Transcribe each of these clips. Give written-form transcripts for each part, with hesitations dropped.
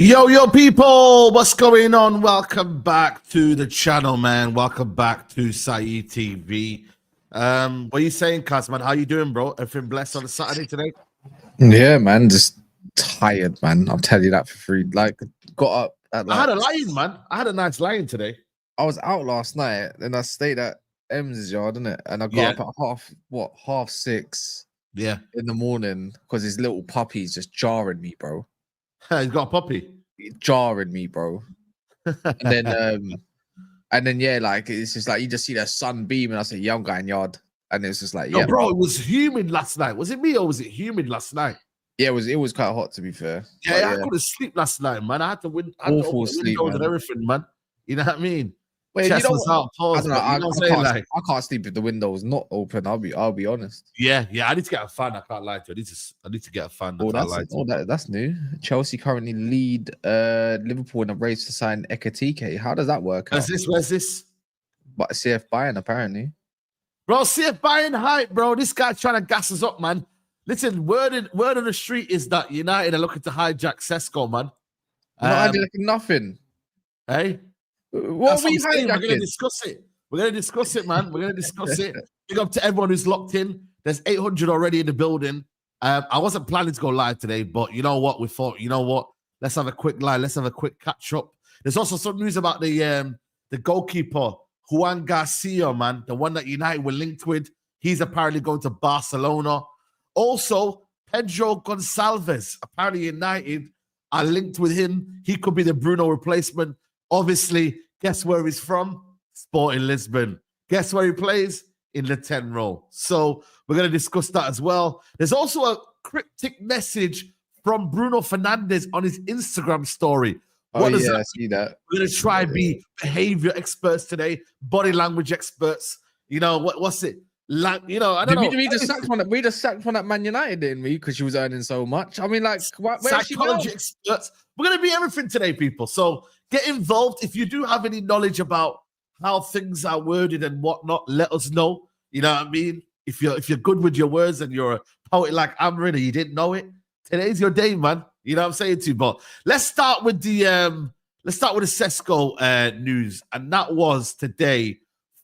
Yo, people, what's going on? Welcome back to the channel, man. Welcome back to Saeed TV. What are you saying, Kaz, man? How you doing, bro? Everything blessed on a Saturday today? Yeah, man, just tired, man. I'll tell you that for free. Like, got up at like... I had a lion, man. I had a nice lion today. I was out last night, and I stayed at Ems's yard, innit? And I got up at half 6 in the morning, because his little puppy's just jarring me, bro. He's got a puppy. Jarring me, bro. And then yeah, like it's just like you just see the sun beam, and I say, yeah, I'm going yard. And it's just like, yeah, bro, it was humid last night. Was it me or was it humid last night? Yeah, it was quite hot, to be fair. Yeah, I couldn't sleep last night, man. I had to win awful sleep, man. And everything, man. You know what I mean? Wait, I can't sleep if the window is not open. I'll be honest. Yeah. I need to get a fan. I can't lie to you. I need to get a fan. That's new. Chelsea currently lead Liverpool in a race to sign Ekitike. How does that work? Where's this? But CF Bayern, apparently. Bro, CF Bayern hype, bro. This guy trying to gas us up, man. Listen, word on the street is that United are looking to hijack Sesko, man. Not hijacking nothing. Hey? What are we hijacking? We're going to discuss it. We're going to discuss it, man. We're going to discuss it. Big up to everyone who's locked in. There's 800 already in the building. I wasn't planning to go live today, but you know what? We thought, you know what? Let's have a quick live. Let's have a quick catch up. There's also some news about the goalkeeper, Juan Garcia, man. The one that United were linked with. He's apparently going to Barcelona. Also, Pedro Gonçalves. Apparently United are linked with him. He could be the Bruno replacement. Obviously, guess where he's from? Sporting Lisbon. Guess where he plays? In the 10 role. So we're going to discuss that as well. There's also a cryptic message from Bruno Fernandes on his Instagram story. What does that see that? We're going to try and be behavior experts today, body language experts. You know, what's it? Like, you know, I don't know. We just sacked one at Man United, didn't we? Because she was earning so much. I mean, like, where psychology experts. We're going to be everything today, people. So get involved. If you do have any knowledge about how things are worded and whatnot, let us know. You know what I mean? If you're good with your words and you're a poet like Amrin and you didn't know it, today's your day, man. You know what I'm saying to you? But let's start with the Sesko news, and that was today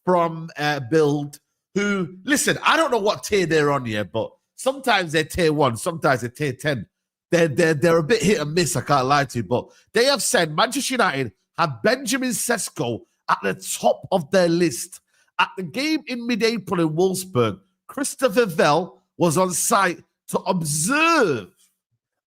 from Build. Who, listen, I don't know what tier they're on here, but sometimes they're tier 1, sometimes they're tier 10. They're a bit hit and miss, I can't lie to you, but they have said Manchester United have Benjamin Sesko at the top of their list. At the game in mid-April in Wolfsburg, Christopher Vivell was on site to observe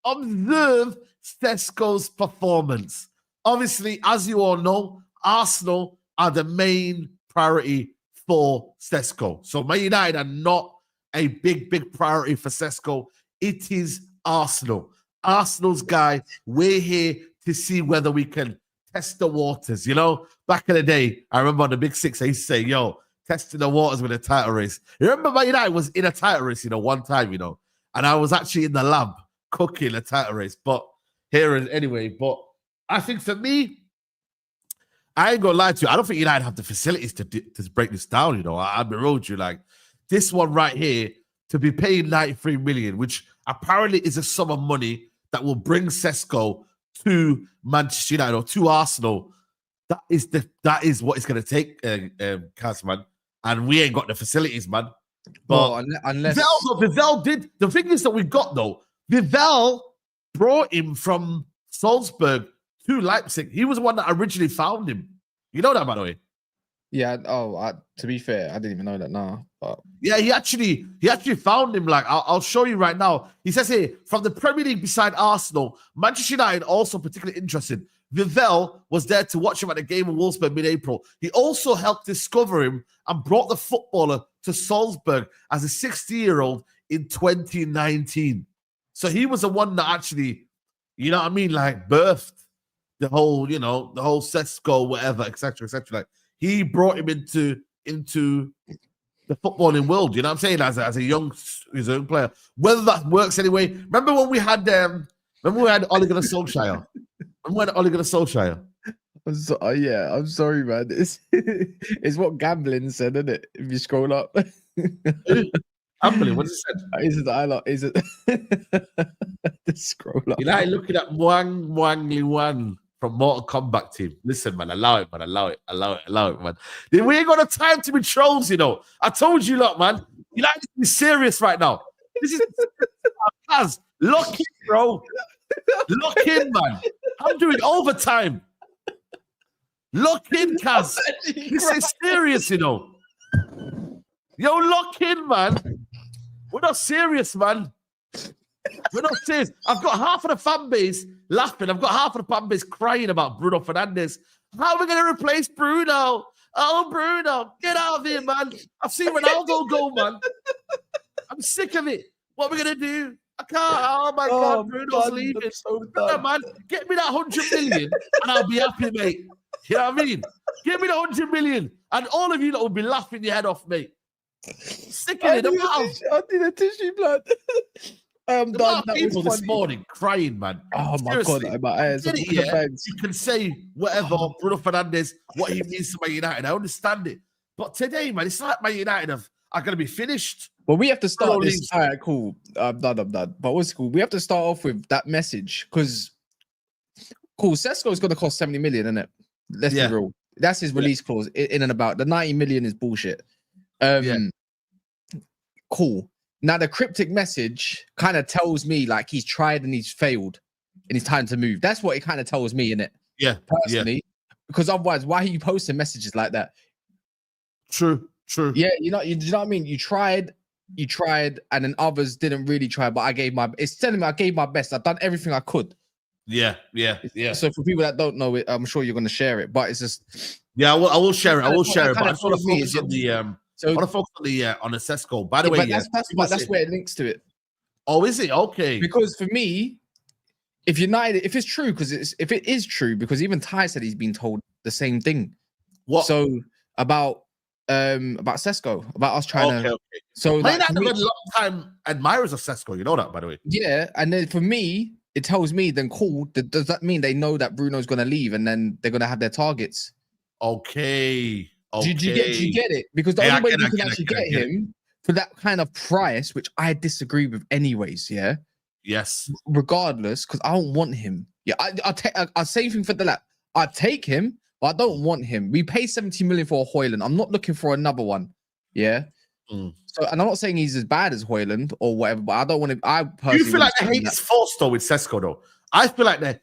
Sesko's performance. Obviously, as you all know, Arsenal are the main priority for Sesko. So Man United are not a big priority for Sesko. It is Arsenal. Arsenal's guy. We're here to see whether we can test the waters. You know, back in the day, I remember on the Big Six, I used to say, yo, testing the waters with a title race. You remember Man United was in a title race, you know, one time, you know, and I was actually in the lab cooking a title race. But here and anyway, but I think for me, I ain't gonna lie to you. I don't think United have the facilities to break this down. You know, I'll be real with you. Like this one right here, to be paying 93 million, which apparently is a sum of money that will bring Sesko to Manchester United or to Arsenal. That is what it's gonna take, Kaz, man. And we ain't got the facilities, man. But well, unless Vivell did. The thing is that we got though, Vivell brought him from Salzburg to Leipzig. He was the one that originally found him. You know that, by the way? Yeah. Oh, to be fair, I didn't even know that now. But yeah, he actually found him. Like I'll show you right now. He says here, from the Premier League beside Arsenal, Manchester United also particularly interested. Vivell was there to watch him at the game in Wolfsburg mid-April. He also helped discover him and brought the footballer to Salzburg as a 60-year-old in 2019. So he was the one that actually, you know what I mean, like birthed the whole, you know, the whole Sesko, whatever, etc., etc. Like he brought him into the footballing world. You know what I'm saying? As a young player, whether that works anyway. Remember when we had Ole Gunnar Solskjaer? Yeah, I'm sorry, man. It's what gambling said, isn't it? If you scroll up. Unbelievable. What is it? Is it the highlight? Is it the scroll up? You like looking at Wang Liwan from Mortal Kombat team. Listen, man, allow it, man. We ain't got the time to be trolls, you know. I told you, lot, man. You like to be serious right now. This is Kaz. Lock in, bro. Lock in, man. I'm doing overtime. Lock in, Kaz. This is serious, you know. Yo, lock in, man. We're not serious, man. We're not serious. I've got half of the fan base laughing. I've got half of the fan base crying about Bruno Fernandes. How are we going to replace Bruno? Oh, Bruno, get out of here, man. I've seen Ronaldo go, man. I'm sick of it. What are we going to do? I can't. Oh, my God, Bruno's leaving. So man, get me that 100 million and I'll be happy, mate. You know what I mean? Give me the 100 million and all of you that will be laughing your head off, mate. Sick of it. I need a tissue, blood. People this morning crying, man. Oh my God, my eyes. You can say whatever, Bruno Fernandes, what he means to Man United. I understand it. But today, man, it's like Man United are going to be finished. Well, we have to start this. All right, cool. I'm done. But what's cool? We have to start off with that message because, cool, Sesko is going to cost 70 million, isn't it? Let's be real. That's his release clause in and about. The 90 million is bullshit. Cool. Now, the cryptic message kind of tells me like he's tried and he's failed and it's time to move. That's what it kind of tells me, innit? Yeah. Personally. Because otherwise, why are you posting messages like that? True. Yeah, you know what I mean? You tried, and then others didn't really try, but it's telling me I gave my best. I've done everything I could. Yeah. So for people that don't know it, I'm sure you're going to share it, but it's just... Yeah, I will share it. I will share it, but I just want to focus on the... So I want to focus on the Sesko. By the way, that's where it links to it. Oh, is it? Okay. Because for me, if it's true, if it is true, because even Ty said he's been told the same thing. What? So about Sesko, about us trying to. Okay. So like, I've been long time admirers of Sesko. You know that, by the way. Yeah, and then for me, it tells me then cool. Does that mean they know that Bruno's going to leave and then they're going to have their targets? Okay. Do you get it? Because the only way you can actually get him for that kind of price, which I disagree with anyways, yeah? Yes. Regardless, because I don't want him. Yeah, I'll say anything for the lap. I'd take him, but I don't want him. We pay 70 million for Højlund. I'm not looking for another one. Yeah? So, and I'm not saying he's as bad as Højlund or whatever, but I don't want him. I personally... Do you feel like the hate is forced, though, with Sesko, though? I feel like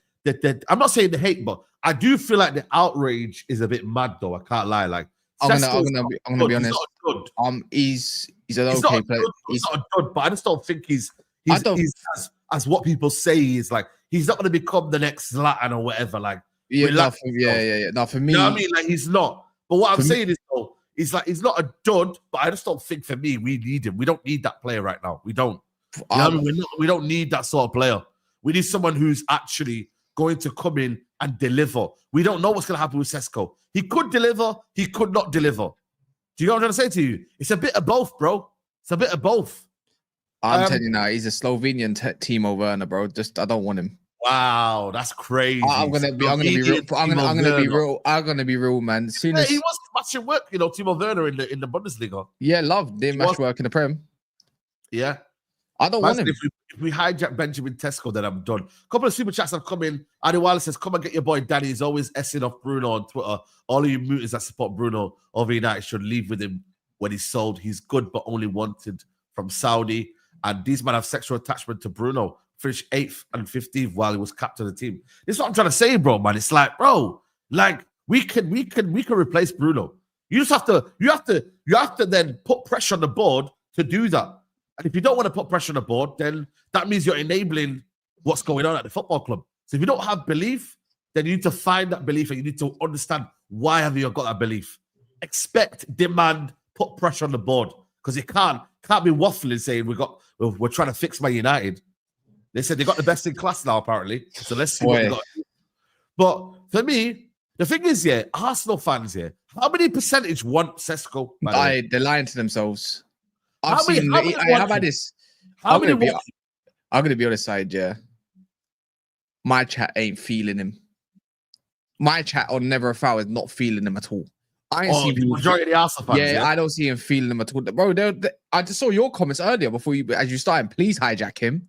I'm not saying the hate, but I do feel like the outrage is a bit mad, though. I can't lie. Like, I'm gonna be honest. He's an okay player. He's not a dud, but I just don't think he's as what people say is like. He's not gonna become the next Zlatan or whatever. Like, yeah. No, for me, you know what I mean? Like, he's not. But what I'm saying is, though, he's not a dud. But I just don't think for me we need him. We don't need that player right now. We don't. You know what I mean? We don't need that sort of player. We need someone who's actually going to come in and deliver. We don't know what's going to happen with Sesko. He could deliver, he could not deliver. Do you know what I'm trying to say to you? It's a bit of both, bro. It's a bit of both. I'm telling you now, he's a Slovenian Timo Werner, bro. Just I don't want him. Wow, that's crazy. I'm gonna be real, man. He was matching work, you know, Timo Werner in the Bundesliga. Yeah, love did match work in the Prem. Yeah. I don't want him. If we hijack Benjamin Sesko, then I'm done. A couple of super chats have come in. Adi Wallace says, come and get your boy Danny. He's always essing off Bruno on Twitter. All of you mutants that support Bruno over United should leave with him when he's sold. He's good, but only wanted from Saudi. And these men have sexual attachment to Bruno. Finished 8th and 15th while he was captain of the team. This is what I'm trying to say, bro, man. It's like, bro, like we can replace Bruno. You have to then put pressure on the board to do that. And if you don't want to put pressure on the board, then that means you're enabling what's going on at the football club. So if you don't have belief, then you need to find that belief and you need to understand why have you got that belief. Expect, demand, put pressure on the board. Because it can't be waffling saying we're trying to fix Man United. They said they got the best in class now, apparently. So let's see what we got. But for me, the thing is, Arsenal fans how many percentage want Sesko? They're lying to themselves. How about this? I'm gonna be on the side, yeah. My chat ain't feeling him. My chat on Never a Foul is not feeling him at all. I ain't seen the people. majority of the Arsenal fans. Yeah, I don't see him feeling them at all. Bro, I just saw your comments earlier before you, as you started. Please hijack him.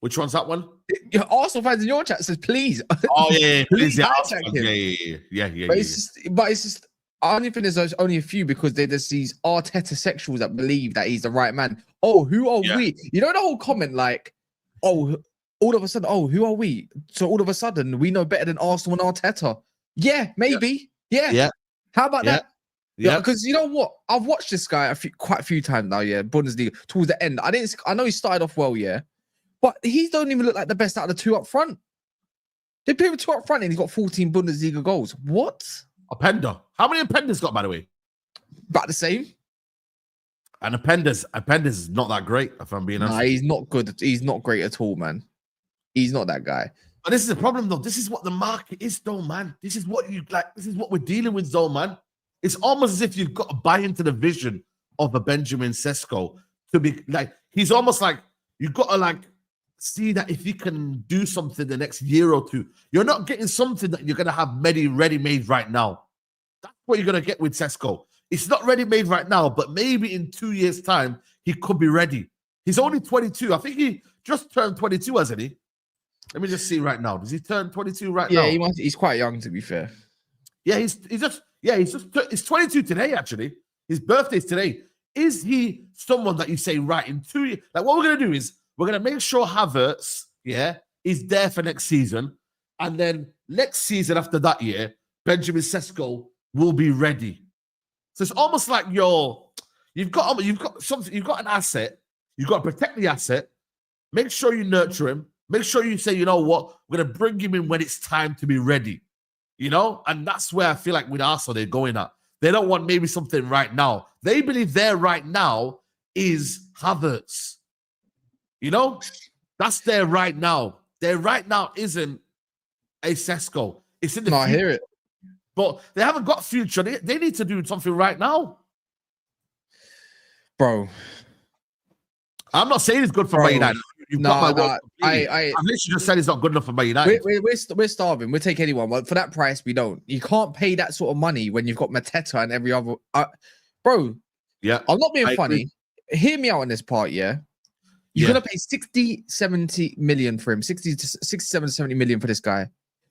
Which one's that one? Your Arsenal fans in your chat says, please. Oh yeah, please yeah, hijack him. Yeah. But it's just. I only think there's only a few because there's these Arteta sexuals that believe that he's the right man. Oh, who are we? You know the whole comment like, oh, all of a sudden, oh, who are we? So all of a sudden, we know better than Arsenal and Arteta. Yeah, maybe. Yeah. How about that? Yeah, because you know what? I've watched this guy quite a few times now. Yeah, Bundesliga towards the end. I know he started off well, yeah, but he don't even look like the best out of the two up front. They play with two up front and he's got 14 Bundesliga goals. What? Openda. How many Openda's got, by the way? About the same. And Openda's is not that great, if I'm being honest. Nah, he's not good. He's not great at all, man. He's not that guy. But this is the problem, though. This is what the market is, though, man. This is what you like. This is what we're dealing with, though, man. It's almost as if you've got to buy into the vision of a Benjamin Sesko to be like, he's almost like, you've got to like see that if you can do something the next year or two, you're not getting something that you're going to have ready-made right now. That's what you're going to get with Sesko. It's not ready-made right now, but maybe in 2 years' time, he could be ready. He's only 22. I think he just turned 22, hasn't he? Let me just see right now. Does he turn 22 right now? Yeah, he's quite young, to be fair. Yeah, he's 22 today, actually. His birthday's today. Is he someone that you say, right, in 2 years? Like, what we're going to do is we're going to make sure Havertz, is there for next season. And then next season after that year, Benjamin Sesko will be ready. So it's almost like you've got something, you've got an asset, you've got to protect the asset, make sure you nurture him, make sure you say, you know what, we're going to bring him in when it's time to be ready. You know, and that's where I feel like with Arsenal, they're going at. They don't want maybe something right now. They believe their right now is Havertz. You know, that's their right now. Their right now isn't a Sesko. It's in the future. I hear it. But they haven't got future. They need to do something right now. Bro. I'm not saying it's good for Man United. You've got my word. I've literally just said it's not good enough for Man United. We're starving. We'll take anyone. But for that price, we don't. You can't pay that sort of money when you've got Mateta and every other. Bro, yeah. I'm not being funny. Hear me out on this part, yeah? You're going to pay 60, 70 million for him. 67 to 70 million for this guy.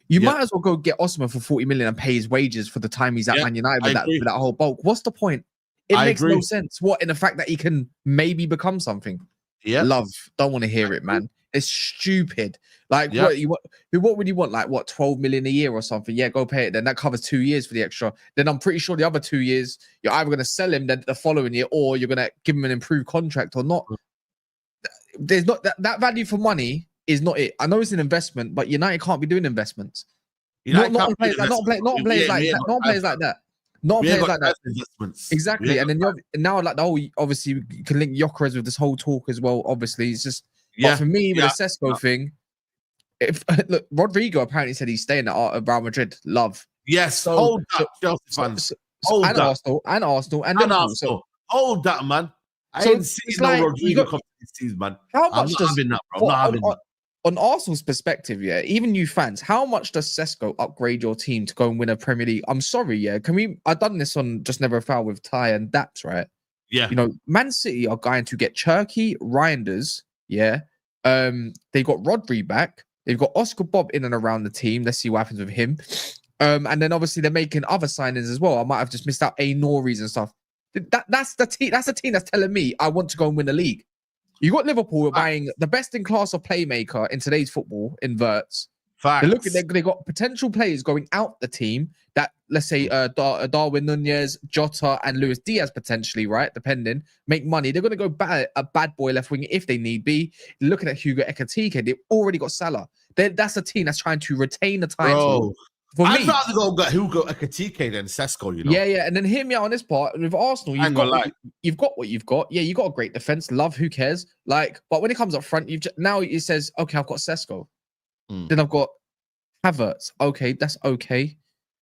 You might as well go get Osman for 40 million and pay his wages for the time he's at Man United with that whole bulk. What's the point? It makes no sense. What, in the fact that he can maybe become something? Yeah. Love. Don't want to hear it, man. It's stupid. Like, what would you want? Like, what, 12 million a year or something? Yeah, go pay it. Then that covers 2 years for the extra. Then I'm pretty sure the other 2 years, you're either going to sell him the following year or you're going to give him an improved contract or not. There's not that value for money is not it. I know it's an investment, but United can't be doing investments. Not on players like that. Not players like that. Exactly. And then now, like, obviously, you can link Gyökeres with this whole talk as well. Obviously, it's just, but for me, with the Sesko thing, look, Rodrigo apparently said he's staying at Real Madrid. Love. Yes. So, hold that, Chelsea fans. Hold that. Arsenal, and Liverpool. So, hold that, man. I ain't seen no Rodrigo come this season, man. How much does that, bro? On Arsenal's perspective, yeah, even you fans, how much does Sesko upgrade your team to go and win a Premier League? I'm sorry, yeah. I've done this on Just Never a Foul with Ty and Daps, right? Yeah. You know, Man City are going to get Cherky, Reinders, yeah. They got Rodri back. They've got Oscar Bob in and around the team. Let's see what happens with him. And then obviously they're making other signings as well. I might have just missed out Noris and stuff. That's the team. That's the team that's telling me I want to go and win a league. You got Liverpool buying the best in class of playmaker in today's football in Verts. They got potential players going out the team that, let's say, Darwin Nunez, Jota, and Luis Diaz potentially, right? Depending, make money. They're going to go a bad boy left wing if they need be. Looking at Hugo Ekitike, they've already got Salah. That's a team that's trying to retain the title. Bro, I'd rather go get Hugo Ekitike than Sesko, you know? Yeah. And then hear me out on this part. With Arsenal, you've got what you've got. Yeah, you got a great defense. Love, who cares? Like, but when it comes up front, now it says, okay, I've got Sesko. Then I've got Havertz. Okay, that's okay.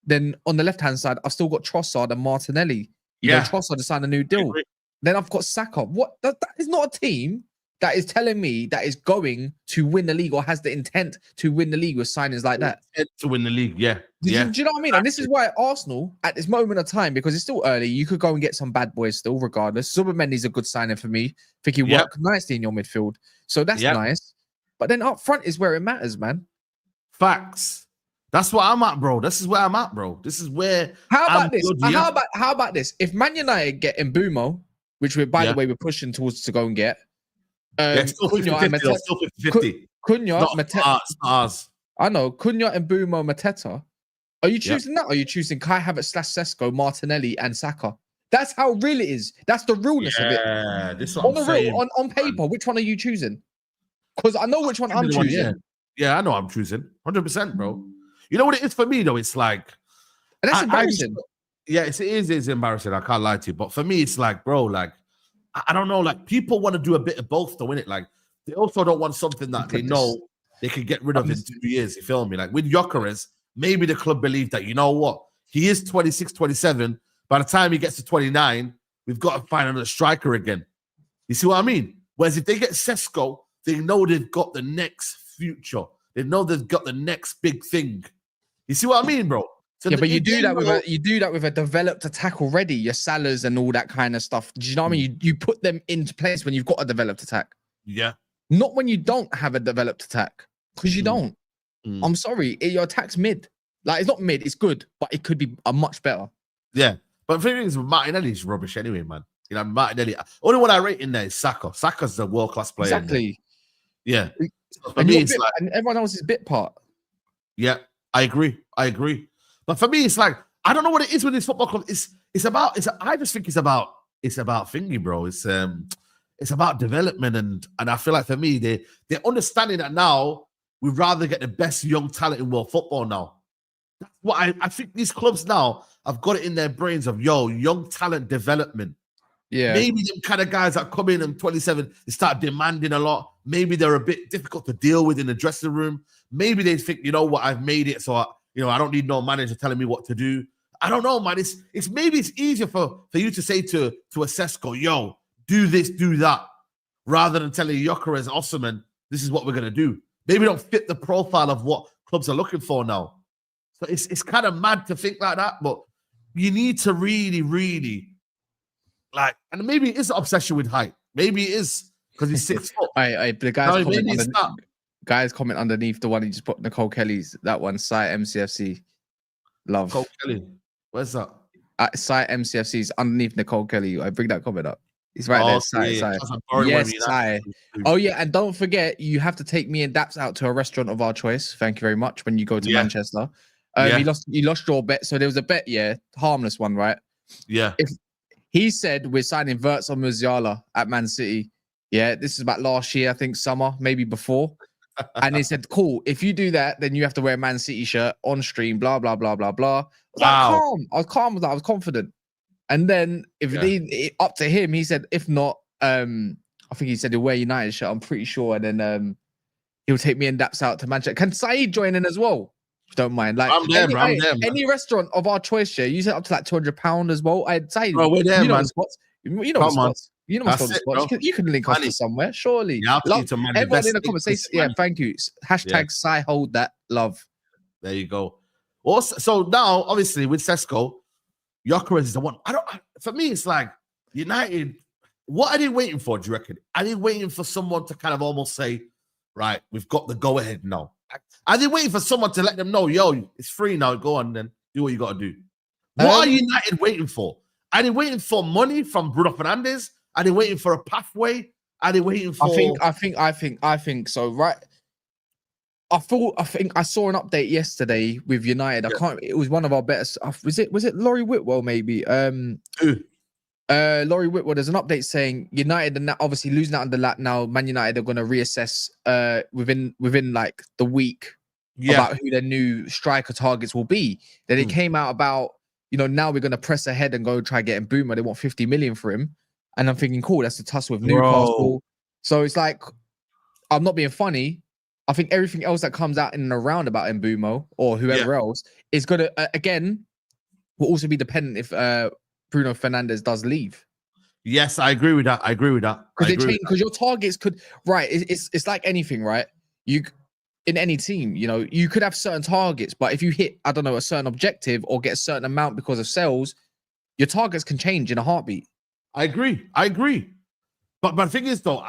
Then on the left-hand side, I've still got Trossard and Martinelli. Trossard to sign a new deal. Then I've got Saka. What? That is not a team that is telling me that is going to win the league or has the intent to win the league with signings like that. To win the league, yeah. Do you know what I mean? And this is why Arsenal, at this moment of time, because it's still early, you could go and get some bad boys still, regardless. Zubimendi's a good signing for me. I think he worked nicely in your midfield. So that's nice. But then up front is where it matters, man. Facts. That's what I'm at, bro. This is where I'm at, bro. This is where. How about this? How about this? If Man United get Mbumo, which we're by the way we're pushing towards to go and get, still 50-50. Cunha, Mateta. I know Cunha, Mbumo, Mateta. Are you choosing that? Or are you choosing Kai Havertz / Sesko, Martinelli, and Saka? That's how real it is. That's the realness of it. Yeah, this is what on the real, on paper, which one are you choosing? Because I know which one I'm choosing. Yeah, I know I'm choosing. 100%, bro. You know what it is for me, though? It's like... And that's embarrassing. It is embarrassing. I can't lie to you. But for me, it's like, bro, like, I don't know. Like, people want to do a bit of both, though, innit? Like, they also don't want something that they know they can get rid of in 2 years. You feel me? Like, with Gyökeres, maybe the club believe that, you know what? He is 26, 27. By the time he gets to 29, we've got to find another striker again. You see what I mean? Whereas if they get Sesko, they know they've got the next future. They know they've got the next big thing. You see what I mean, bro? So but you do that with a developed attack already. Your Salahs and all that kind of stuff. Do you know what I mean? You put them into place when you've got a developed attack. Yeah. Not when you don't have a developed attack, because you don't. I'm sorry, your attack's mid. Like, it's not mid, it's good, but it could be a much better. Yeah, but the thing is, Martinelli's rubbish anyway, man. You know, Martinelli. Only one I rate in there is Saka. Saka's a world-class player. Exactly. Yeah. So for and me, it's like, and everyone else is bit part. Yeah, I agree. But for me, it's like, I don't know what it is with this football club. I just think it's about thingy, bro. It's about development, and I feel like for me, they're understanding that now we'd rather get the best young talent in world football now. That's what I think these clubs now have got it in their brains of, young talent development. Yeah. Maybe them kind of guys that come in and 27, they start demanding a lot. Maybe they're a bit difficult to deal with in the dressing room. Maybe they think, you know what, I've made it, so I don't need no manager telling me what to do. I don't know, man. It's maybe it's easier for you to say to a Sesko, do this, do that, rather than telling Gyökeres and Osimhen, this is what we're gonna do. Maybe don't fit the profile of what clubs are looking for now. So it's kind of mad to think like that, but you need to really, really and maybe it is an obsession with height. Maybe it is because he's 6 foot. The guys comment underneath the one he just put, Nicole Kelly's, that one, Site MCFC. Love. Nicole Kelly. Where's that? Site MCFC's underneath Nicole Kelly. I bring that comment up. He's right there. Site. Yes, Site. Oh, yeah. And don't forget, you have to take me and Daps out to a restaurant of our choice. Thank you very much when you go to Manchester. You lost your bet. So there was a bet, harmless one, right? Yeah. If he said we're signing Wirtz or Musiala at Man City. Yeah, this is about last year, I think, summer, maybe before. And he said, cool, if you do that, then you have to wear a Man City shirt on stream, blah, blah, blah, blah, blah. I was calm with that. I was confident. And then up to him, he said, if not, I think he said he'll wear United shirt, I'm pretty sure. And then he'll take me and Daps out to Manchester. Can Saeed join in as well? Don't mind. Like, I'm there, any restaurant of our choice, you said up to like £200 as well. I'd say, bro, we're there, man. You know spots. You know what's on the spots. You can link us to somewhere, surely. Yeah, everyone in the comments say, thank you. Hashtag Sai hold that love. There you go. Also, so now, obviously, with Sesko, Gyökeres is the one. For me, it's like United. What are they waiting for? Do you reckon? Are they waiting for someone to kind of almost say, right, we've got the go ahead now? Are they waiting for someone to let them know, it's free now, go on then, do what you got to do? What are United waiting for? Are they waiting for money from Bruno Fernandes? Are they waiting for a pathway? Are they waiting for? I think so. Right. I think I saw an update yesterday with United. It was one of our better. Was it Laurie Whitwell maybe? Laurie Whitwell. There's an update saying United and obviously losing out on the lat now. Man United are going to reassess within like the week about who their new striker targets will be. Then it came out about now we're going to press ahead and go try getting Boomer. They want 50 million for him, and I'm thinking, cool, that's a tussle with Newcastle. So it's like, I'm not being funny. I think everything else that comes out in and around about Mbumo or whoever else is going to, again, will also be dependent if Bruno Fernandes does leave. Yes, I agree with that. I agree with that. Because your targets could it's like anything, right? You in any team, you know, you could have certain targets, but if you hit, I don't know, a certain objective or get a certain amount because of sales, your targets can change in a heartbeat. I agree. But the thing is, though,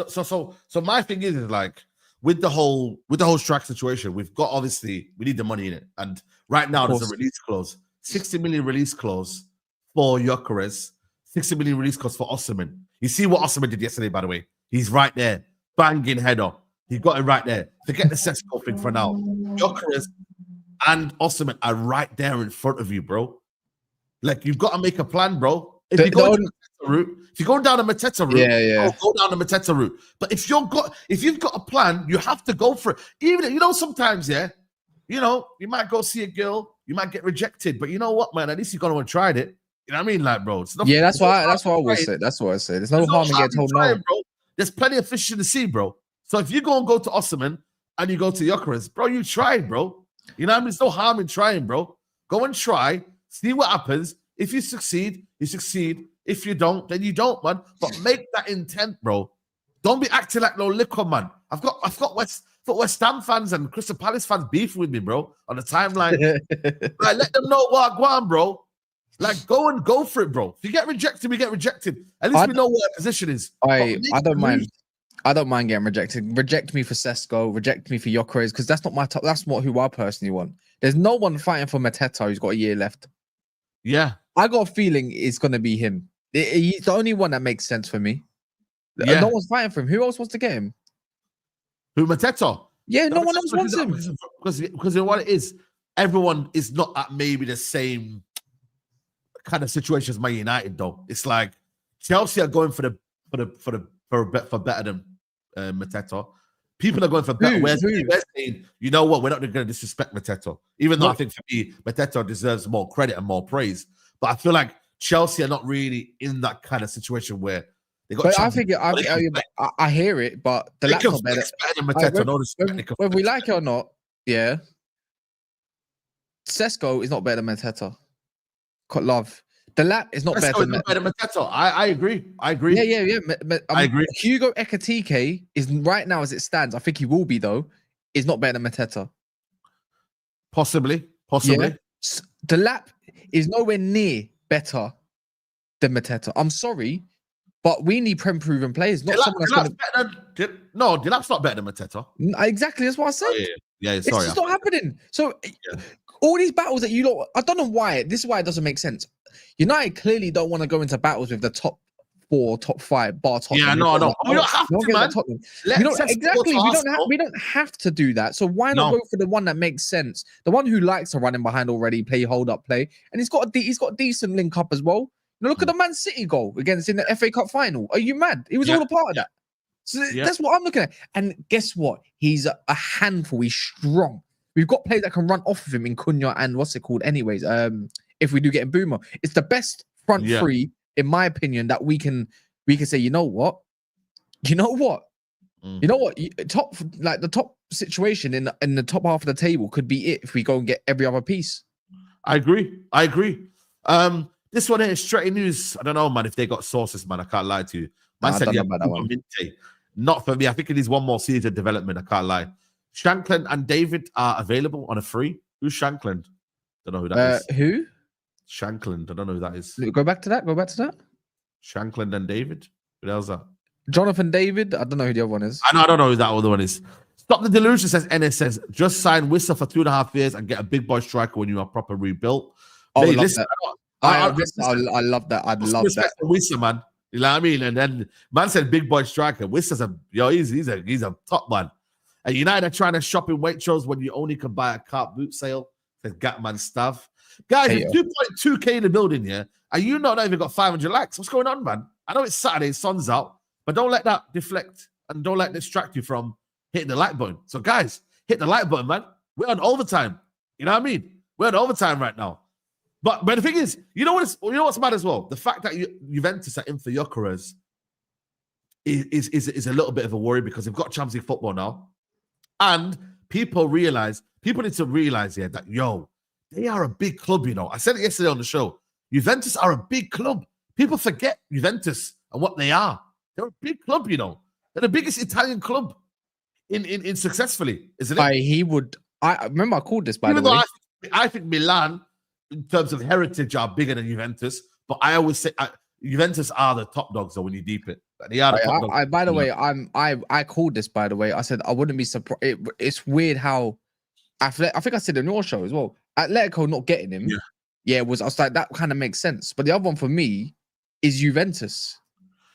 so my thing is like with the whole strike situation, we've got obviously we need the money in it, and right now there's a release clause, 60 million release clause for Gyökeres, 60 million release clause for Osimhen. You see what Osimhen did yesterday, by the way. He's right there, banging header. He got it right there. Forget the Sesko thing for now. Gyökeres and Osimhen are right there in front of you, bro. Like, you've got to make a plan, bro. If you go down the Mateta route, go down the Mateta route. But if you've got a plan, you have to go for it. Even sometimes, you might go see a girl, you might get rejected, but you know what, man? At least you're gonna try it. You know what I mean, like, bro? That's what I always say. That's what I say. There's no harm in getting told no, bro. There's plenty of fish in the sea, bro. So if you go to Osimhen and you go to Gyökeres, bro, you tried, bro. You know what I mean? There's no harm in trying, bro. Go and try, see what happens. If you succeed, you succeed. If you don't, then you don't, man. But make that intent, bro. Don't be acting like no liquor, man. I've got West Ham fans and Crystal Palace fans beefing with me, bro, on the timeline. Like, let them know what I want, bro. Like, go for it, bro. If you get rejected, we get rejected. At least we know what our position is. I don't mind. I don't mind getting rejected. Reject me for Sesko. Reject me for Gyökeres, because that's not my top. That's not who I personally want. There's no one fighting for Mateta who's got a year left. Yeah, I got a feeling it's gonna be him. He's the only one that makes sense for me. Yeah. No one's fighting for him. Who else wants to get him? Who, Mateta? Yeah, no one else wants him. Because what it is, everyone is not at maybe the same kind of situation as Man United, though. It's like Chelsea are going for better than Mateta. People are going for better. We're saying, you know what, we're not going to disrespect Mateta, even though I think for me, Mateta deserves more credit and more praise. But I feel like Chelsea are not really in that kind of situation where they got. But I hear it, but the lap's not better than Mateta. Whether we like it or not, yeah, Sesko is not better than Mateta. Love. The lap is not better than Mateta. I agree. Yeah. I agree. Hugo Ekitike is right now, as it stands, I think he will be, though, is not better than Mateta. Possibly. Yeah. The lap is nowhere near better than Mateta. I'm sorry, but we need proven players, not someone that's going to. No, the lap's not better than Mateta. Exactly, that's what I said. Oh, yeah, sorry. It's just not happening. So all these battles that I don't know why. This is why it doesn't make sense. United clearly don't want to go into battles with the top 4, top 5, bar top. Yeah, no. We don't have to, man. Exactly. We don't have to do that. So why not go for the one that makes sense? The one who likes to run in behind already, play hold up play, and he's got decent link up as well. Now look at the Man City goal in the FA Cup final. Are you mad? He was all a part of that. So that's what I'm looking at. And guess what? He's a handful. He's strong. We've got players that can run off of him in Cunha and what's it called? Anyways, if we do get in Boomer, it's the best front three, in my opinion, that we can say, you know what? The top situation in the top half of the table could be it if we go and get every other piece. I agree. This one here is straight news. I don't know, man, if they got sources, man. I can't lie to you. Man said, about that one. Not for me. I think it needs one more season development. I can't lie. Shankland and David are available on a free. Who's Shankland? Don't know who that is. Who? Shankland. I don't know who that is. Go back to that. Shankland and David. Who the hell's that? Jonathan David. I don't know who the other one is. I don't know who that other one is. Stop the delusion, says NS says. Just sign Wissa for 2.5 years and get a big boy striker when you are proper rebuilt. Oh, hey, listen, I love that. I love that. Wissa, man. You know what I mean? And then man said big boy striker. Wissa's he's a top man. And United are trying to shop in Waitrose when you only can buy a cart boot sale. Says Gatman stuff. Guys, 2.2k in the building here, and you not even got 500 likes. What's going on, man? I know it's Saturday, sun's out, but don't let that deflect and don't let distract you from hitting the like button. So, guys, hit the like button, man. We're on overtime. You know what I mean? We're on overtime right now. But the thing is, you know what's mad as well? The fact that Juventus are in for Gyökeres is a little bit of a worry because they've got Champions League football now. And people need to realize here that, they are a big club, you know. I said it yesterday on the show. Juventus are a big club. People forget Juventus and what they are. They're a big club, you know. They're the biggest Italian club in successfully, isn't it? I remember I called this, by Even the way. though I think Milan, in terms of heritage, are bigger than Juventus. But I always say Juventus are the top dogs, though, when you deep it. They are the top dogs. By the way, I called this, by the way. I said I wouldn't be surprised. It's weird how I think I said in your show as well. Atletico not getting him. I was like, that kind of makes sense. But the other one for me is Juventus.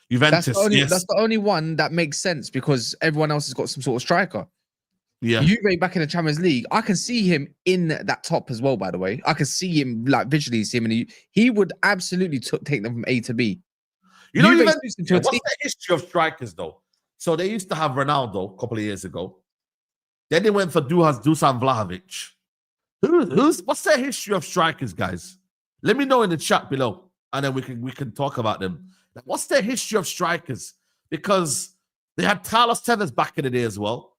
That's the only one that makes sense because everyone else has got some sort of striker. Yeah. Juve back in the Champions League, I can see him in that top as well, by the way. I can see him, like, visually see him, and he would absolutely take them from A to B. You know, what's the history of strikers, though? So they used to have Ronaldo a couple of years ago. Then they went for Dusan Vlahovic. What's their history of strikers, guys? Let me know in the chat below, and then we can talk about them. What's their history of strikers? Because they had Carlos Tevez back in the day as well.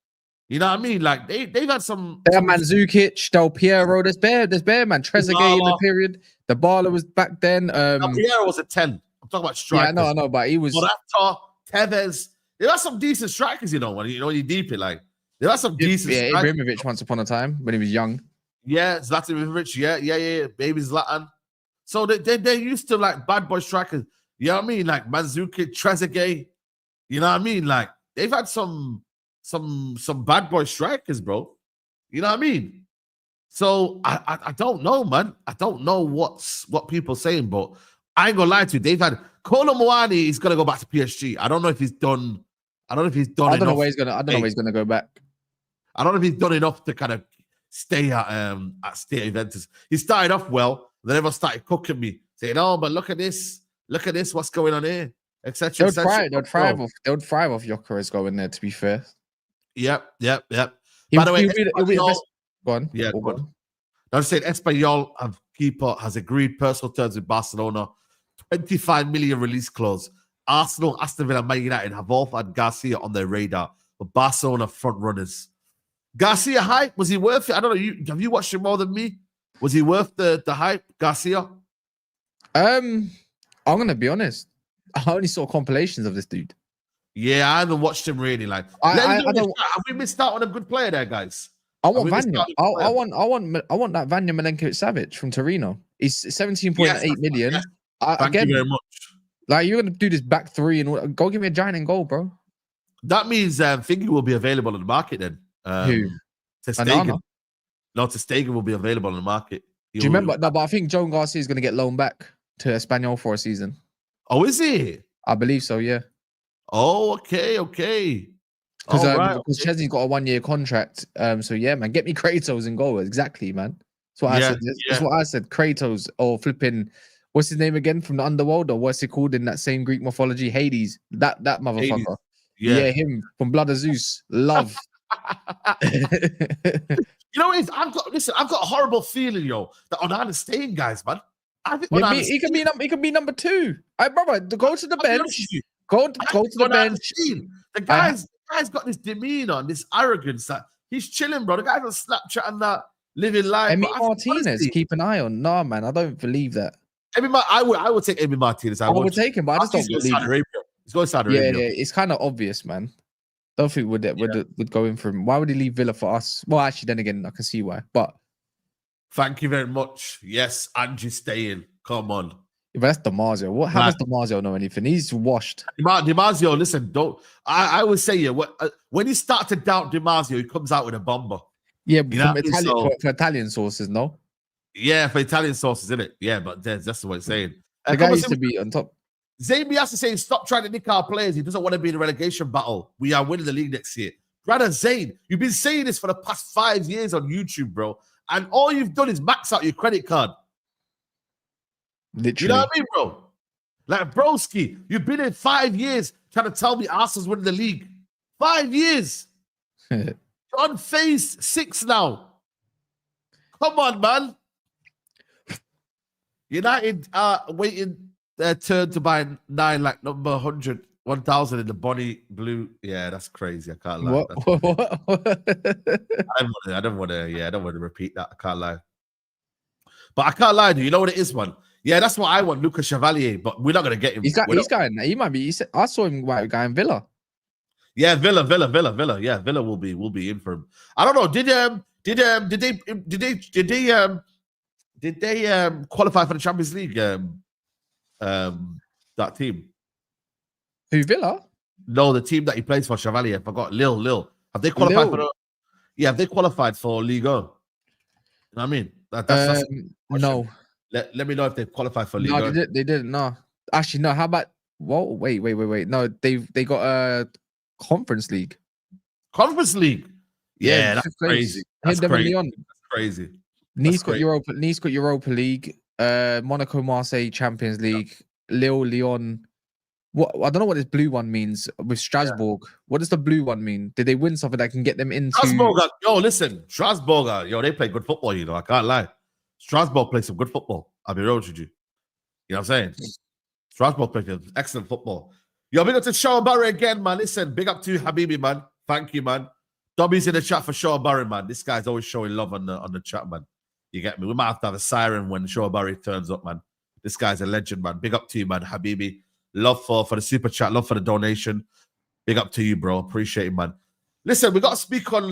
You know what I mean? Like they've had some. They had Mandzukic, Del Piero. There's bare man. Trezeguet in the period. The Barla was back then. Del Piero was a 10. I'm talking about strikers. Yeah, I know, but he was. Morata, Tevez. There are some decent strikers, you know. When you deep it, like there are some decent. Yeah, Ibrahimovic once upon a time when he was young. Yeah, Zlatan Ibrahimovic. Yeah. Baby Zlatan. So they used to like bad boy strikers. You know what I mean? Like Mandzukic, Trezeguet. You know what I mean? Like they've had some bad boy strikers, bro. You know what I mean? So I don't know, man. I don't know what people saying, but I ain't gonna lie to you. They've had Kolo Muani is gonna go back to PSG. I don't know if he's done. I don't know where he's gonna go back. I don't know if he's done enough to kind of stay at Juventus. He started off well, then everyone started cooking me, saying, "Oh, but look at this, what's going on here." Etc. They'll thrive off Gyökeres going there, to be fair. Yep. By the way, go on. Yeah, go on. I was saying Espanyol keeper has agreed personal terms with Barcelona, 25 million release clause. Arsenal, Aston Villa, Man United have all had Garcia on their radar, but Barcelona front runners. Garcia hype, was he worth it? I don't know. Have you watched him more than me? Was he worth the hype, Garcia? I'm gonna be honest. I only saw compilations of this dude. Yeah, I haven't watched him really. Like, have we missed out on a good player there, guys? I want Vanya. I want that Vanya Milenkovic-Savic from Torino. He's 17.8 million. Yes. Thank you very much. Like, you're gonna do this back three and go give me a giant in goal, bro. That means Thingy will be available on the market then. Who? Ter Stegen. No, Ter Stegen will be available on the market. Do you remember? No, but I think Joan Garcia is gonna get loaned back to Espanyol for a season. Oh, is he? I believe so, yeah. Oh, okay. Because Chesley's got a 1-year contract. So yeah, man, get me Kratos in goal. Exactly, man. That's what I said. That's what I said. Kratos or flipping, what's his name again from the underworld, or what's it called in that same Greek mythology? Hades. That motherfucker. Hades. Yeah, him from Blood of Zeus. Love. You know what? I've got a horrible feeling, yo, that Onana's staying, guys, man. I think he can be number 2. Brother, go to the bench. Go to the bench. The guy's got this demeanor and this arrogance that he's chilling, bro. The guy's on Snapchat and that living life. Emi Martinez, keep an eye on. Nah, man, I don't believe that. I would take Emi Martinez. I would take him, but I just don't believe. He's going to Saudi Arabia. Yeah, it's kind of obvious, man. Don't think would go in for him. Why would he leave Villa for us? Well, actually, then again, I can see why. But thank you very much. Yes, Angie's staying. Come on. Yeah, but that's DiMarzio. How does DiMarzio know anything? He's washed. DiMarzio, listen, don't. I would say, when you start to doubt DiMarzio, he comes out with a bomber. Yeah, for Italian sources, no? Yeah, for Italian sources, isn't it? Yeah, but that's what it's saying. The guy used to be on top. Zayn has to say, stop trying to nick our players. He doesn't want to be in a relegation battle. We are winning the league next year. Brother Zayn, you've been saying this for the past 5 years on YouTube, bro. And all you've done is max out your credit card. Literally. You know what I mean, bro? Like, broski, you've been in 5 years trying to tell me Arsenal's winning the league. 5 years. On phase 6 now. Come on, man. United are waiting their turn to buy 9, like number 100, 1,000 in the Bonnie Blue. Yeah, that's crazy. I can't lie. I don't want to repeat that. I can't lie. But I can't lie to you. You know what it is, man? Yeah, that's what I want, Lucas Chevalier, but we're not gonna get him. He's going. He might be. I saw him going Villa. Yeah, Villa. Yeah, Villa will be in for him. I don't know. Did they qualify for the Champions League? That team. Who, Villa? No, the team that he plays for, Chevalier. I forgot. Lille. Have they qualified for? Have they qualified for Ligue 1? You know what I mean? That's no. Let me know if they've qualified for Ligue 1. No, they didn't. No, actually, no. How about? Whoa, wait. No, they got a Conference League. Conference League. Yeah, that's crazy. That's crazy. Nice got Europa League. Monaco, Marseille, Champions League. Lille, Lyon. What I don't know what this blue one means with Strasbourg. Yeah. What does the blue one mean? Did they win something that can get them into? Strasbourg, they play good football. You know, I can't lie. Strasbourg plays some good football. I'll be real with you. You know what I'm saying? Strasbourg plays excellent football. Yo, big up to Sean Barry again, man. Listen, big up to you, Habibi, man. Thank you, man. Dobby's in the chat for Sean Barry, man. This guy's always showing love on the chat, man. You get me? We might have to have a siren when Sean Barry turns up, man. This guy's a legend, man. Big up to you, man, Habibi. Love for the super chat, love for the donation. Big up to you, bro. Appreciate it, man. Listen, we got to speak on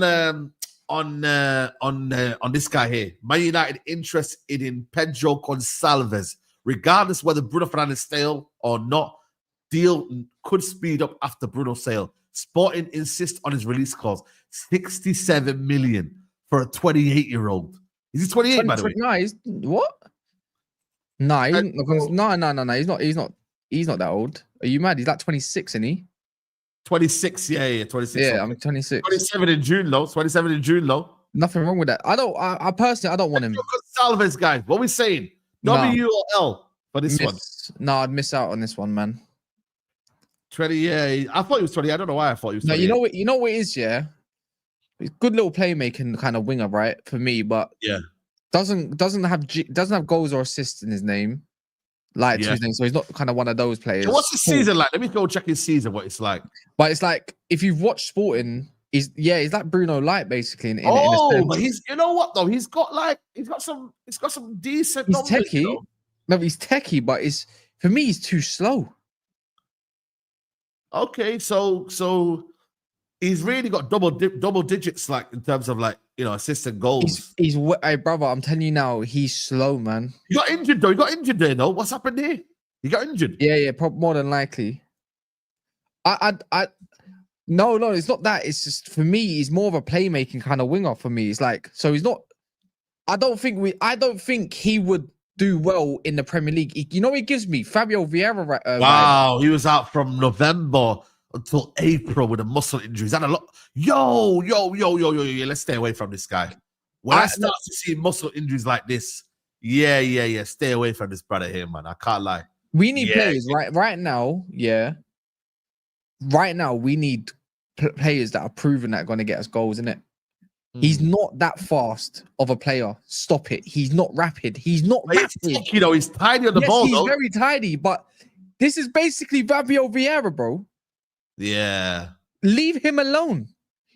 this guy here. Man United interested in Pedro Gonçalves, regardless whether Bruno Fernandes stale or not. Deal could speed up after Bruno's sale. Sporting insist on his release clause. 67 million for a 28-year-old. Is he 28, by the way? No, he's what? No, he's not. He's not that old. Are you mad? He's like 26, isn't he? 26, yeah, 26. Yeah, I'm 26. 27 in June, though. 27 in June, though. Nothing wrong with that. I personally, I don't want him. Gonçalves, guys. What are we saying? W or L for this one? No, I'd miss out on this one, man. 20, yeah. I thought he was 20. I don't know why I thought he was 20. No, you know what it is, yeah? He's good little playmaking kind of winger, right? For me, but yeah. Doesn't have goals or assists in his name. Like his name, so he's not kind of one of those players. So what's his season like? Let me go check his season. What it's like. But it's like if you've watched Sporting, he's like Bruno Light basically. In but he's you know what though? He's got some decent. He's techie. No, he's techie, but for me he's too slow. Okay, so he's really got double digits like in terms of like assists and goals. He's hey brother, I'm telling you now, he's slow, man. He got injured though. He got injured there though. What's happened here? He got injured. Yeah, more than likely. No, it's not that. It's just for me, he's more of a playmaking kind of winger for me. It's like so he's not. I don't think he would do well in the Premier League. It gives me Fabio Vieira. Wow, he was out from November until April with a muscle injury. Is that a lot? Yo. Let's stay away from this guy. When I start to see muscle injuries like this, yeah. Stay away from this brother here, man. I can't lie. We need players right now. Yeah. Right now, we need players that are proven that are going to get us goals, innit? He's not that fast of a player. Stop it. He's not rapid. He's not rapid. He's tidy on the ball, he's very tidy, but this is basically Fabio Vieira, bro. Yeah. Leave him alone.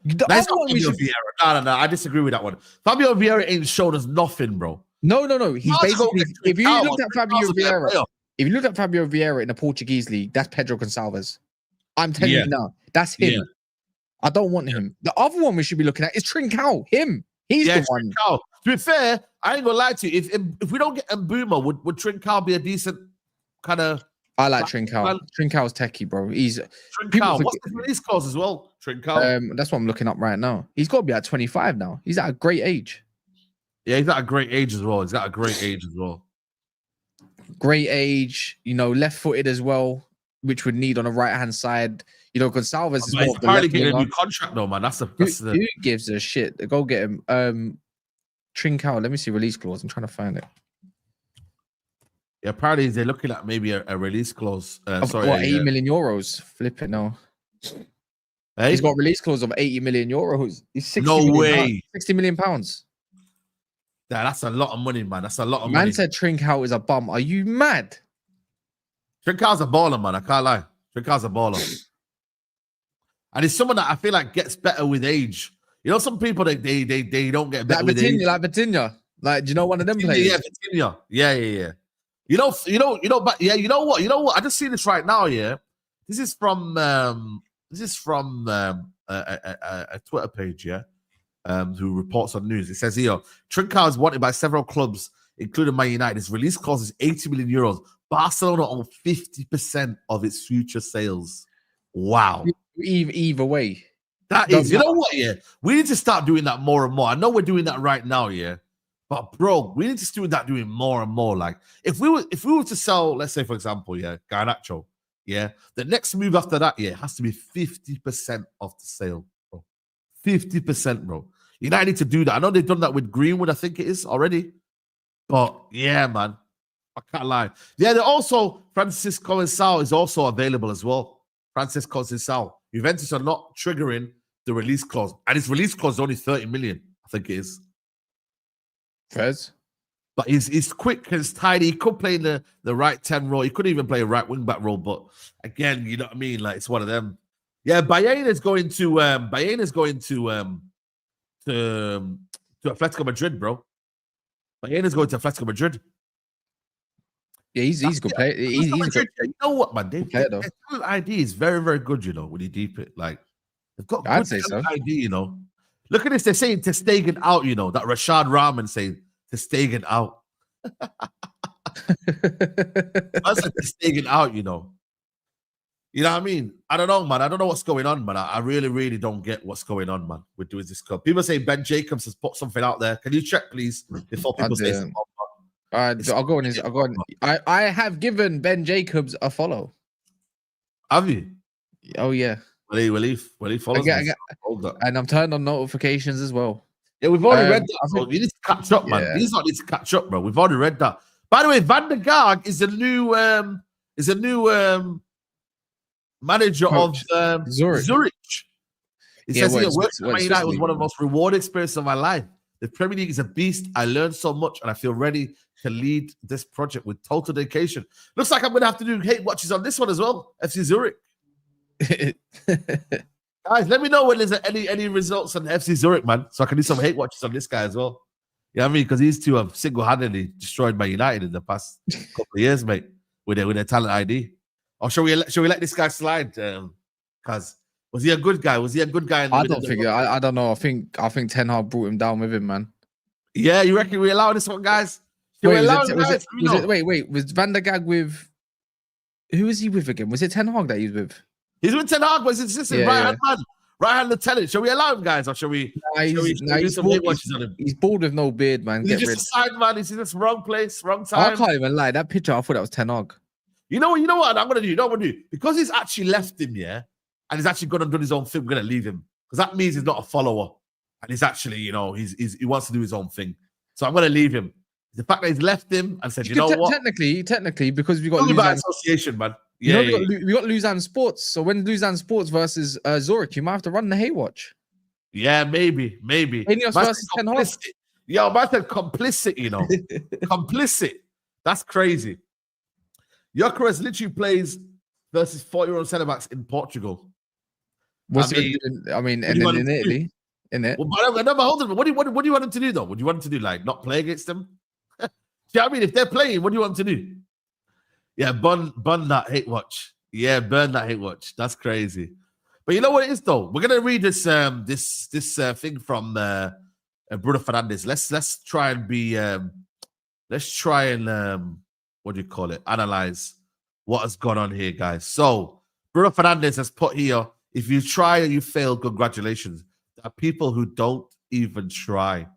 That's not Fabio Vieira. No. I disagree with that one. Fabio Vieira ain't shown us nothing, bro. No. He's basically, if you looked at Fabio Vieira in the Portuguese league, that's Pedro Gonçalves. I'm telling you now, that's him. Yeah. I don't want him. The other one we should be looking at is Trincao. Him. He's the one. Trincao. To be fair, I ain't gonna lie to you. If we don't get Mbuma, would Trincao be a decent kind of? I like Trincao. Trincao's techie, bro. He's Trincao. What's the release clause as well? Trincao. That's what I'm looking up right now. He's got to be at 25 now. He's at a great age. Yeah, he's at a great age as well. Great age. Left-footed as well, which would need on the right-hand side. Gonçalves is more of the apparently getting a new contract though, man. Who gives a shit? Go get him. Trincao. Let me see release clause. I'm trying to find it. Yeah, apparently they're looking at maybe a release clause. 80 million euros. Flip it now. Hey? He's got a release clause of 80 million euros. He's 60 million pounds. Yeah, that's a lot of money, man. That's a lot of money. Man said Trincao is a bum. Are you mad? Trincao's a baller, man. I can't lie. Trincao's a baller. And it's someone that I feel like gets better with age. Some people they don't get better with age. Like Vitinha. Like, do you know one of them players? Yeah, Vitinha. Yeah. But yeah, you know what? I just see this right now. Yeah, this is from a Twitter page. Yeah, who reports on news. It says here, Trincao is wanted by several clubs, including Man United. His release clause is 80 million euros. Barcelona own 50% of its future sales. Wow. Either way. That is, you know what, yeah? We need to start doing that more and more. I know we're doing that right now, yeah. But bro, we need to start doing more and more. Like, if we were to sell, let's say, for example, yeah, Garnacho, yeah, the next move after that, yeah, has to be 50% of the sale, bro. 50%, bro. United need to do that. I know they've done that with Greenwood, I think it is already. But yeah, man. I can't lie. Yeah, they're also Francisco Ensao is also available as well. Francisco Ensao. Juventus are not triggering the release clause. And his release clause is only 30 million, I think it is. Fez. But he's quick, he's tidy. He could play in the right 10 role. He could even play a right wing back role. But again, you know what I mean? Like, it's one of them. Yeah, Bayern is going to Atletico Madrid, bro. Bayern is going to Atletico Madrid. Yeah, he's good player. He's good. You know what, man? Their ID is very, very good, you know, when you deep it. Like, they've got good ID, you know. Look at this. They're saying Ter Stegen out, you know. That Rashad Rahman saying Ter Stegen out. That's like Ter Stegen out, you know. You know what I mean? I don't know, man. I don't know what's going on, man. I really, really don't get what's going on, man, with doing this club. People say Ben Jacobs has put something out there. Can you check, please, before people say something? I'll go on. I have given Ben Jacobs a follow. Have you? Oh yeah. Will he follow? And I'm turned on notifications as well. Yeah, we've already read that. Bro. You need to catch up, man. These not need to catch up, bro. We've already read that. By the way, Van der Gaag is a new manager Coach. of Zurich. He says here, working at Man United was one of the most rewarding experiences of my life. The Premier League is a beast. I learned so much, and I feel ready to lead this project with total dedication. Looks like I'm going to have to do hate watches on this one as well. FC Zurich. Guys, let me know when there's any results on FC Zurich, man, so I can do some hate watches on this guy as well. You know what I mean? Because these two have single-handedly destroyed Man United in the past couple of years, mate, with their talent ID. Or shall we let this guy slide? Because was he a good guy? I don't think. I don't know. I think Ten Hag brought him down with him, man. Yeah, you reckon we allow this one, guys? Wait, was Van der Gaag with? Who was he with again? Was it Ten Hag that he was with? He's with Ten Hag, but he's assistant right-hand man, right-hand lieutenant. Shall we allow him, guys, or shall we? He's bald with no beard, man. He's just a side man. He's in this wrong place, wrong time. I can't even lie. That picture, I thought that was Ten Hag. You know what? I'm gonna do. You know what I'm gonna do? Because he's actually left him, yeah, and he's actually gone and done his own thing. We're gonna leave him because that means he's not a follower, and he's actually, you know, he wants to do his own thing. So I'm gonna leave him. The fact that he's left him and said, you know what? Technically, because we got Lausanne association, man. Yeah, we got Lausanne Sports. So when Lausanne Sports versus Zurich, you might have to run the hate watch. Yeah, maybe. Ineos versus Ten Hag. Yo, man said complicit, you know. Complicit. That's crazy. Gyökeres literally plays versus 40-year-old centre-backs in Portugal. In Italy. In it. Well, but hold on. What do you want him to do, though? Would you want him to do, like, not play against them? Do you know what I mean? If they're playing, what do you want him to do? Yeah, burn that hate watch. Yeah, burn that hate watch. That's crazy. But you know what it is, though? We're gonna read this thing from Bruno Fernandes. Let's try and what do you call it? Analyze what has gone on here, guys. So Bruno Fernandes has put here: if you try and you fail, congratulations. There are people who don't even try.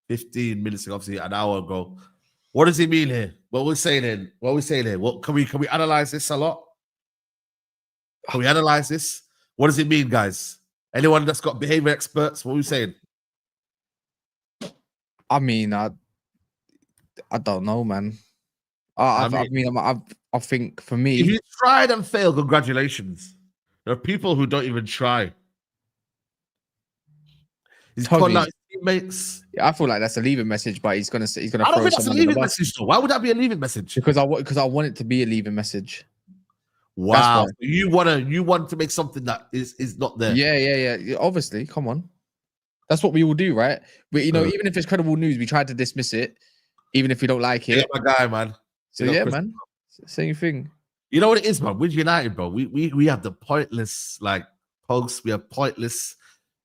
15 minutes ago, obviously an hour ago. What does he mean here? What are we saying here? What can we analyze this a lot? Can we analyze this? What does it mean, guys? Anyone that's got behavior experts, what are we saying? I mean, I don't know, man. I think for me, if you tried and failed, congratulations. There are people who don't even try. He's calling out his teammates. Yeah, I feel like that's a leaving message, but he's gonna. I don't think that's a leaving message, though. Why would that be a leaving message? Because I want it to be a leaving message. Wow, you want to make something that is not there. Yeah. Obviously, come on. That's what we all do, right? But even if it's credible news, we try to dismiss it. even if you don't like it. Yeah, my guy, man. So yeah, man, same thing. You know what it is, man? With United, bro, we have the pointless like posts. We have pointless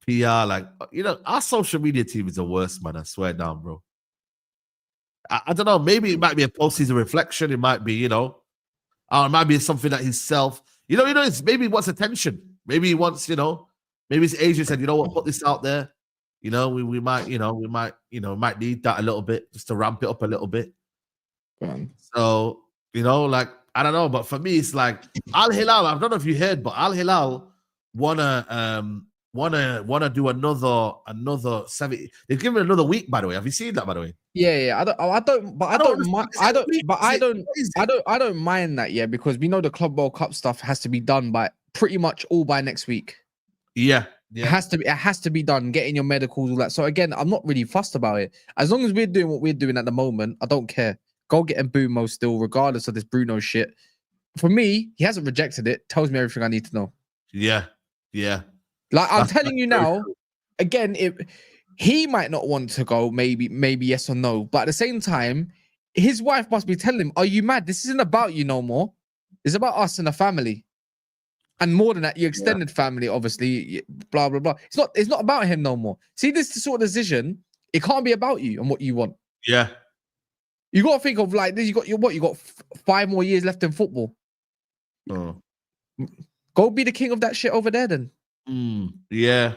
PR. Like, you know, our social media team is the worst, man. I swear down, bro. I don't know. Maybe it might be a postseason reflection. It might be, you know, it might be something that himself, you know, it's maybe he wants attention. Maybe he wants, you know, maybe his agent said, you know what, put this out there. You know, we might need that a little bit just to ramp it up a little bit. So, you know, like, I don't know, but for me, it's like Al Hilal. I don't know if you heard, but Al Hilal wanna do another 70. They've given another week, by the way. Have you seen that, by the way? Yeah. I don't mind that, yeah, because we know the Club World Cup stuff has to be done by pretty much all by next week. Yeah. It has to be done, getting your medicals, all that. So again, I'm not really fussed about it. As long as we're doing what we're doing at the moment, I don't care. Go get Mbumo still, regardless of this Bruno shit. For me, he hasn't rejected it. Tells me everything I need to know. Yeah. Like I'm telling you now, again, he might not want to go, maybe yes or no. But at the same time, his wife must be telling him, "Are you mad? This isn't about you no more. It's about us and the family, and more than that, your extended family, obviously. Blah blah blah. It's not about him no more. See, this sort of decision, it can't be about you and what you want. Yeah." You got to think of like this. You got 5 more years left in football. Oh. Go be the king of that shit over there, then. Yeah.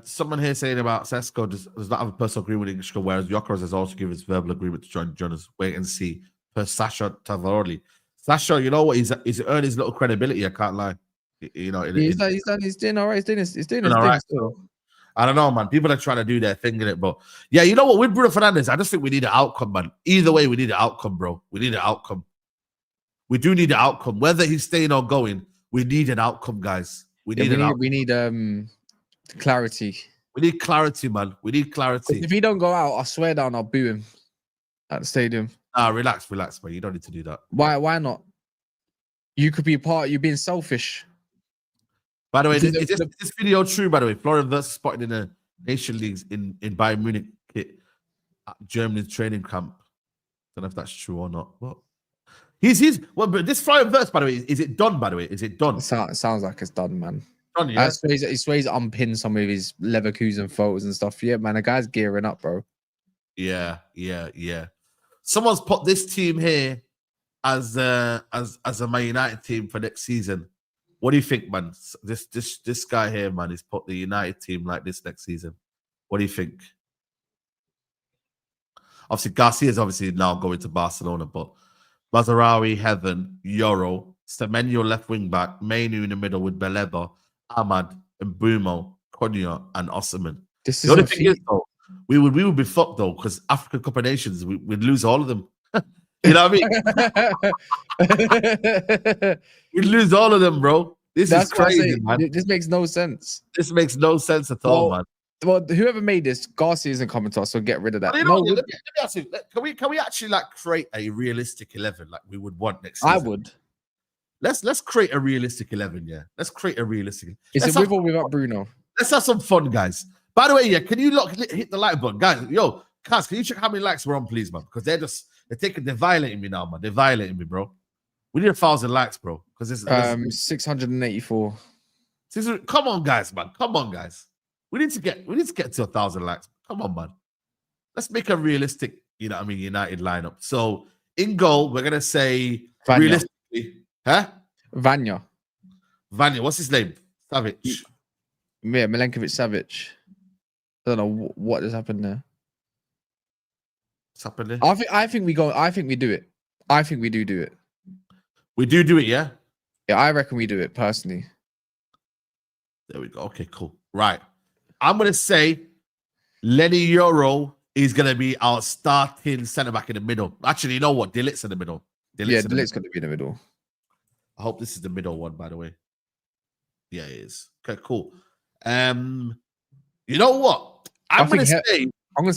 Someone here saying about Sesko does not have a personal agreement with English, whereas Gyökeres has also given his verbal agreement to join us. Wait and see. Per Sasha Tavaroli. Sasha, you know what? He's earned his little credibility. I can't lie. You know, he's doing all right. He's doing his thing. Right. I don't know, man. People are trying to do their thing in it, but yeah, you know what? With Bruno Fernandes, I just think we need an outcome, man. Either way, we need an outcome, bro. We need an outcome. We do need an outcome. Whether he's staying or going, we need an outcome, guys. We need clarity. We need clarity, man. We need clarity. If he don't go out, I swear down, I'll boo him at the stadium. Relax, man. You don't need to do that. Why not? You could be a part. You're being selfish. By the way, is this video true? By the way, Florian Wirtz spotted in the Nation Leagues in Bayern Munich kit at Germany's training camp. Don't know if that's true or not. What? But this Florian Wirtz, by the way, is it done? By the way, is it done? It sounds like it's done, man. Done, yeah. He swears unpinned some of his Leverkusen photos and stuff. Yeah, man, the guy's gearing up, bro. Yeah. Someone's put this team here as a Man United team for next season. What do you think, man? This guy here, man, he's put the United team like this next season. What do you think? Obviously, Garcia's obviously now going to Barcelona, but Mazarawi, Heaven, Yoro, Semenyo left wing back, Mainu in the middle with Beleba, Ahmad, Mbumo, Konya, and Osman. The only thing is, though, we would be fucked though, because African Cup of Nations, we'd lose all of them. You know what I mean? We'd lose all of them, bro. That's is crazy, man. This makes no sense. This makes no sense at all, man. Well, whoever made this, Garcia isn't coming to us, so get rid of that. Let me ask you, can we actually like create a realistic 11 like we would want next season? I would. Let's create a realistic 11, yeah. Let's create a realistic. Is it with or without Bruno? Let's have some fun, guys. By the way, yeah, can you hit the like button, guys? Yo, Kaz, can you check how many likes we're on, please, man? Because they're violating me now, man. They're violating me, bro. We need 1,000 likes, bro. Because this 684. Come on, guys, man. Come on, guys. We need to get to 1,000 likes. Come on, man. Let's make a realistic, you know what I mean, United lineup. So in goal, we're gonna say Vanya. Realistically, huh? Vanya, what's his name? Savic. Yeah, Milenkovic Savic. I don't know what has happened there. What's happened there? I think we do it. I think we do it. We do it, yeah? Yeah, I reckon we do it personally. There we go. Okay, cool. Right. I'm going to say Lenny Yoro is going to be our starting centre-back in the middle. Actually, you know what? Dilit's in the middle. Dilit's going to be in the middle. I hope this is the middle one, by the way. Yeah, it is. Okay, cool. You know what? I'm going to say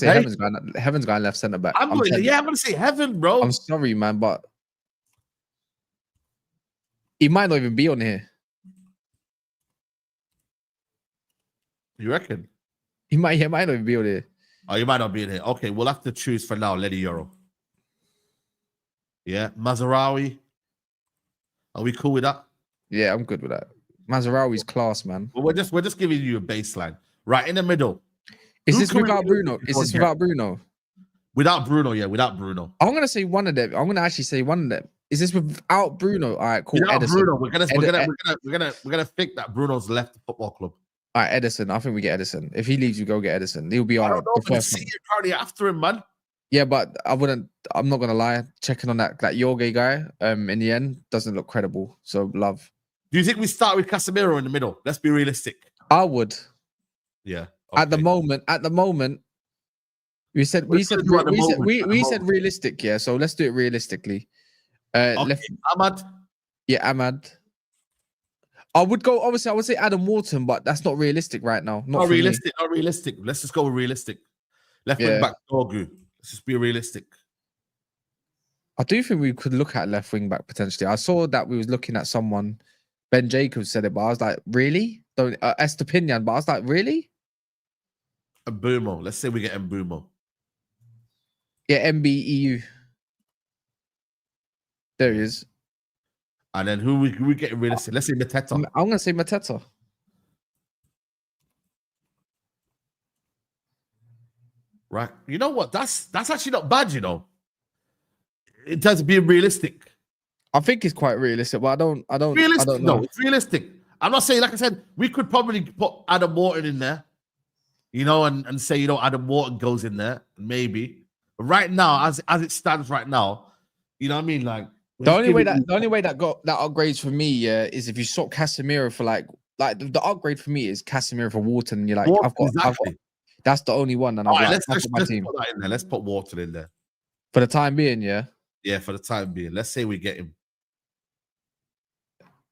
Heaven's going left centre-back. I'm going to say Heaven, bro. I'm sorry, man, but he might not even be on here. You reckon? He might not even be on here. Oh, you might not be in here. Okay, we'll have to choose for now. Lenny Euro. Yeah, Mazarawi. Are we cool with that? Yeah, I'm good with that. Mazarawi's class, man. Well, we're just giving you a baseline. Right in the middle. Is this without Bruno? Is this without Bruno? Without Bruno, yeah, without Bruno. I'm gonna say one of them. I'm gonna actually say one of them. Is this without Bruno? All right, cool. Without Edison. Bruno, we're gonna think that Bruno's left the football club. All right, Edison. I think we get Edison. If he leaves, we go get Edison. He'll be I our don't know, the but first one. you're probably after him, man. Yeah, but I'm not gonna lie. Checking on that Jorge guy, in the end, doesn't look credible. So love. Do you think we start with Casemiro in the middle? Let's be realistic. I would. Yeah. At the moment, we said realistic. Yeah, so let's do it realistically. Ahmad. Yeah, Ahmad. I would go. Obviously, I would say Adam Wharton, but that's not realistic right now. Not realistic. Not realistic. Let's just go with realistic. Left wing back Dorgu. Let's just be realistic. I do think we could look at left wing back potentially. I saw that we was looking at someone. Ben Jacobs said it, but I was like, really? Don't Estepinian, but I was like, really? Mbumo. Let's say we get Mbumo. Yeah, MBEU. There he is. And then who we get realistic? Let's say Mateta. I'm gonna say Mateta. Right. You know what? That's actually not bad, you know. In terms of being realistic. I think it's quite realistic, but I don't realistic, I don't know. No, it's realistic. I'm not saying, like I said, we could probably put Adam Wharton in there, you know, and say, you know, Adam Wharton goes in there, maybe. But right now, as it stands right now, you know what I mean? Like the only way that got that upgrades for me, is if you swap Casemiro for like the upgrade for me is Casemiro for Wharton. And you're like, I've got that's the only one. And let's put that in there. Let's put Wharton in there for the time being. Yeah. Yeah, for the time being. Let's say we get him.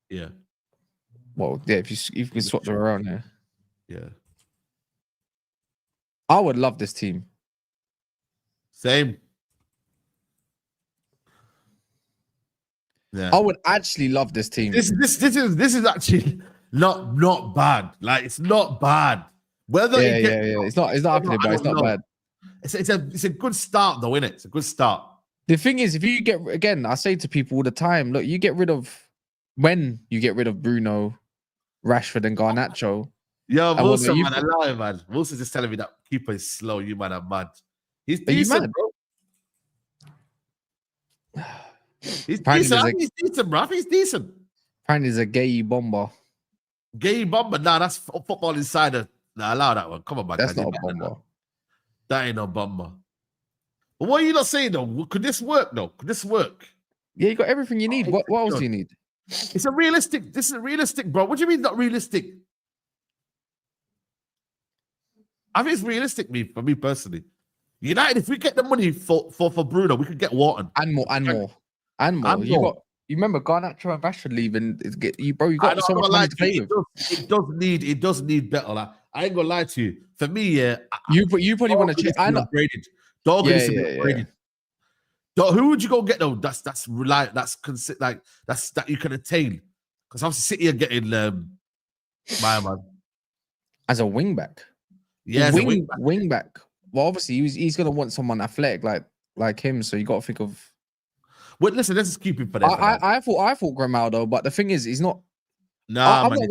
Yeah. Well, yeah, if you can swap them around here. Yeah. I would love this team. Same. Yeah. I would actually love this team. This is actually not bad. Like, it's not bad. Whether it's not happening, but it's not bad. It's a good start though, isn't it? It's a good start. The thing is, if you get, again, I say to people all the time, look, when you get rid of Bruno, Rashford, and Garnacho. Yeah, Wilson, man, I lie, man. Wilson's just telling me that keeper is slow. You man are mad. He's decent, bro. He's decent, bro. He's decent. Apparently, he's a gay bomber. Gay bomber? Nah, that's Football Insider. Nah, allow that one. Come on, man. That's not a bomber. That ain't no bomber. But what are you not saying though? Could this work though? Could this work? Yeah, you got everything you need. What else do you need? It's a realistic. This is realistic, bro. What do you mean not realistic? I think it's realistic, for me personally. United, if we get the money for Bruno, we could get Wharton and more. You remember Garnacho and Rashford leaving? You got so much money to play with. It does need better. Like, I ain't gonna lie to you. For me, yeah, you probably want to change. I know. Dog is upgraded. Who would you go get though? That you can attain. Because obviously City are getting my man as a wing back. Yeah, wing back. Well, obviously he's gonna want someone athletic like him. So you got to think of. Well, listen, let's just keep him for that. I thought Grimaldo, but the thing is, he's not. Nah, he's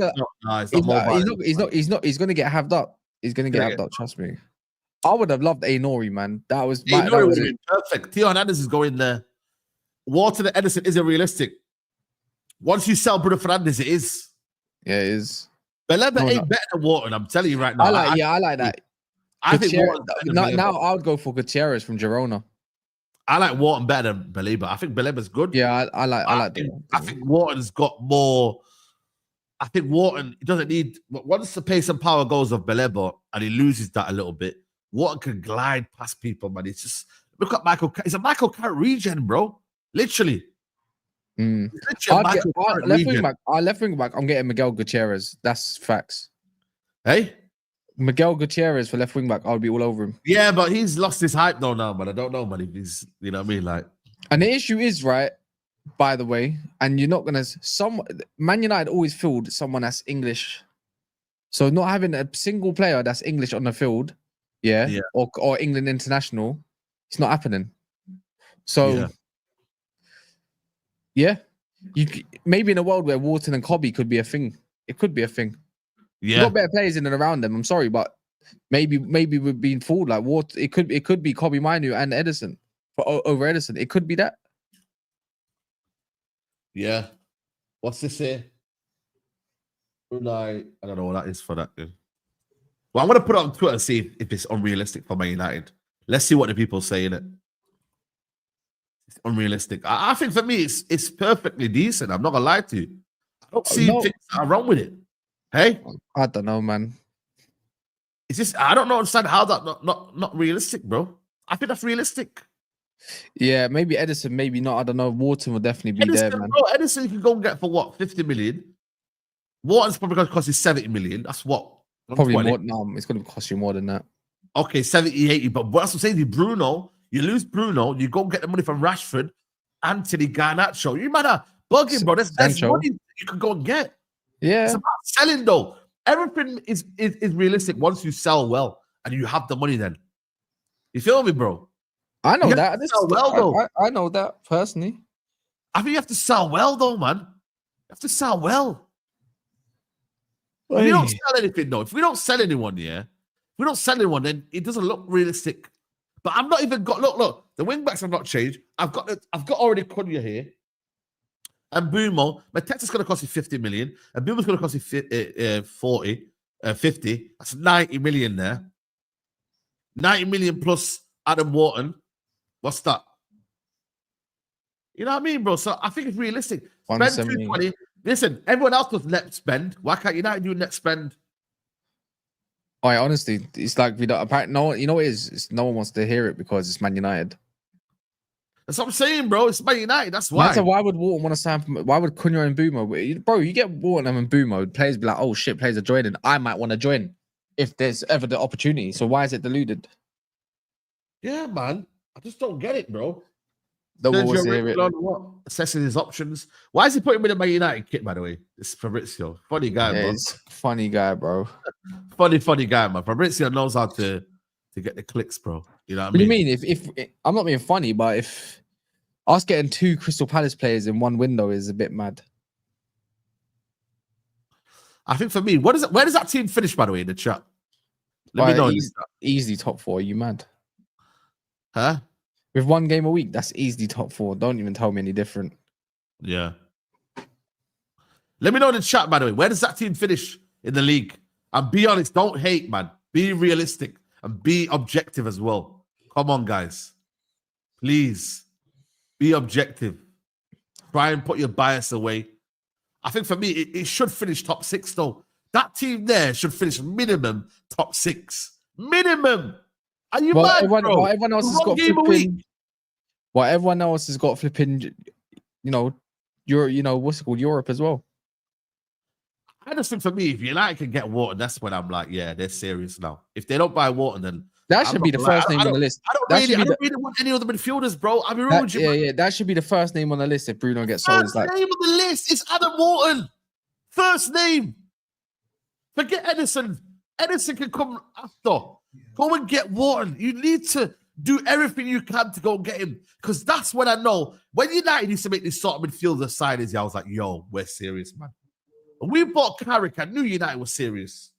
gonna get halved up. He's gonna get halved up. Trust me. I would have loved Ainori, man. That was perfect. Theo Hernandez is going there. Wharton and Edison isn't realistic. Once you sell Bruno Fernandes, it is. Yeah, it is. Baleba ain't better than Wharton. I'm telling you right now. I like that. I think now I would go for Gyökeres from Girona. I like Wharton better than Baleba. I think Baleba's good. Yeah, I like that. I think Wharton's got more. I think Wharton doesn't need. Once the pace and power goes of Baleba and he loses that a little bit, Wharton can glide past people, man. It's just look at Michael. It's a Michael Carrick regen, bro. Literally. Left wing back. I'm getting Miguel Gutierrez. That's facts. Hey, Miguel Gutierrez for left wing back. I'll be all over him. Yeah, but he's lost his hype though now, man. I don't know, man. If he's, you know what I mean, like. And the issue is, right, by the way, and you're not gonna. Man United always filled someone that's English, so not having a single player that's English on the field, or England international, it's not happening. So, maybe in a world where Wharton and Cobby could be a thing, it could be a thing. Yeah, you got better players in and around them. I'm sorry, but maybe we're being fooled. Like Wharton, it could be Cobby Mainoo and Edison over Edison. It could be that. Yeah. What's this here? I don't know what that is for that. Dude. Well, I'm going to put it on Twitter and see if it's unrealistic for Man United. Let's see what the people say in it. It's unrealistic. I think for me, it's perfectly decent. I'm not going to lie to you. I don't see things that are wrong with it. Hey? I don't know, man. It's just, I don't understand how that not realistic, bro. I think that's realistic. Yeah, maybe Edison, maybe not. I don't know. Wharton will definitely be there, man. Bro, Edison you can go and get for what? 50 million. Wharton's probably going to cost you 70 million. That's what? Probably more. No, it's going to cost you more than that. Okay, 70, 80. But that's what I'm saying. Bruno, you lose Bruno, you go and get the money from Rashford, Anthony, Garnacho. You matter bugging, bro. There's money you can go and get. Yeah. It's about selling, though. Everything is realistic once you sell well and you have the money then. You feel me, bro? I know that. Sell well, though. I know that personally. I think you have to sell well, though, man. You have to sell well. If we don't sell anything, though, if we don't sell anyone, if we don't sell anyone, then it doesn't look realistic. But I've not even got look. The wing backs have not changed. I've got already Cunha here, and Bumo. Mateta's going to cost you 50 million, and Bumo's going to cost you 50. That's 90 million there. 90 million plus Adam Wharton. What's that? You know what I mean, bro? So I think it's realistic. Spend 220. Listen, everyone else does net spend. Why can't United do net spend? Honestly, it's like we don't. Apparently, no, you know what it is? It's, no one wants to hear it because it's Man United. That's what I'm saying, bro. It's Man United. That's why. So why would Wharton want to sign? Why would Cunha and Bumo? Bro, you get Wharton and Bumo. Players be like, oh shit, players are joining. I might want to join if there's ever the opportunity. So why is it diluted? Yeah, man. I just don't get it, bro. Assessing his options. Why is he putting him in a Man United kit, by the way? It's Fabrizio. Funny guy, bro. He's funny guy, bro. Funny guy, man. Fabrizio knows how to get the clicks, bro. You know what I mean? What do you mean? If I'm not being funny, but if us getting 2 Crystal Palace players in one window is a bit mad. I think for me, where does that team finish, by the way, in the chat? Let me know. Easily top 4. Are you mad? Huh? With 1 game a week, that's easily top 4. Don't even tell me any different. Yeah. Let me know in the chat, by the way. Where does that team finish in the league? And be honest, don't hate, man. Be realistic and be objective as well. Come on, guys. Please be objective. Try and put your bias away. I think for me, it should finish top 6, though. That team there should finish minimum top 6. Minimum. Are you mad, bro? Everyone else has got flipping. Well, everyone else has got flipping. What's it called? Europe as well. I just think for me, if United can get Wharton, that's when I'm like, yeah, they're serious now. If they don't buy Wharton, then that should be the first name on the list. I don't really want any other midfielders, bro. I mean, that should be the first name on the list if Bruno gets sold. First name on the list is Adam Wharton. First name. Forget Edison. Edison can come after. Go and get Wharton. You need to do everything you can to go and get him. Because that's when I know. When United used to make this sort of midfielder signings, I was like, yo, we're serious, man. When we bought Carrick, I knew United was serious.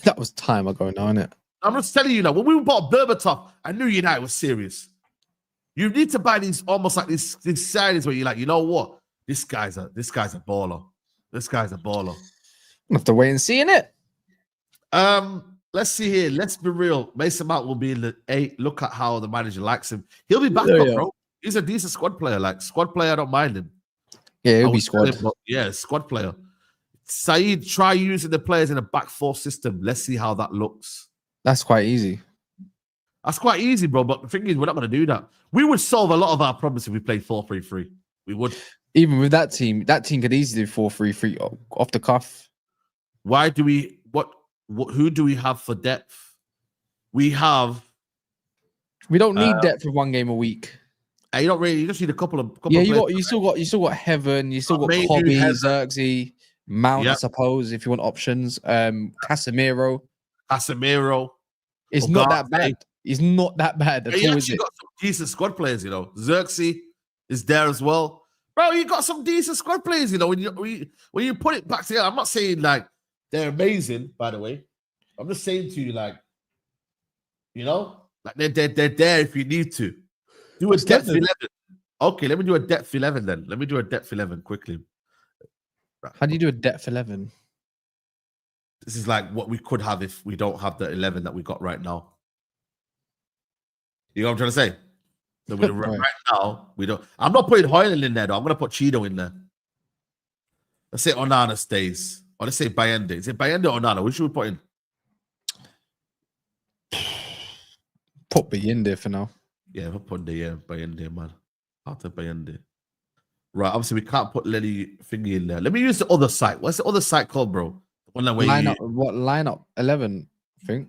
That was time ago now, isn't it? I'm just telling you now. When we bought Berbatov, I knew United was serious. You need to buy these almost like these signings where you're like, you know what? This guy's a baller. This guy's a baller. We'll have to wait and see, innit? Let's see here. Let's be real. Mason Mount will be in the 8. Look at how the manager likes him. He'll be back up, bro. He's a decent squad player. Like, squad player, I don't mind him. Yeah, he'll be squad. Squad player. Saeed, try using the players in a back 4 system. Let's see how that looks. That's quite easy. That's quite easy, bro. But the thing is, we're not going to do that. We would solve a lot of our problems if we played 4-3-3. We would. Even with that team could easily do 4-3-3 off the cuff. Why do we... Who do we have for depth? We don't need depth for 1 game a week. You don't really. You just need a couple of. You still got Heaven. You still got Cobby, Xerxes, Mount. I suppose if you want options. Casemiro. It's not that bad. It's not that bad at all, is it? Got some decent squad players, you know. Xerxes is there as well. Bro, you got some decent squad players, you know. When you put it back together, I'm not saying like they're amazing, by the way. I'm just saying to you, like, you know, like they're there if you need to. Do a depth 11. Okay, let me do a depth 11 then. Let me do a depth 11 quickly. How do you do a depth 11? This is like what we could have if we don't have the 11 that we got right now. You know what I'm trying to say? So right now, we don't. I'm not putting Højlund in there, though. I'm going to put Cheeto in there. Let's say Onana stays. Or let's say Bayende. Is it Bayende or Onana? Which should we put in? Put Bayende for now. Yeah, we'll put the Bayende, man. After Bayende. Right, obviously, we can't put Lenny Thingy in there. Let me use the other site. What's the other site called, bro? One that lineup 11, I think.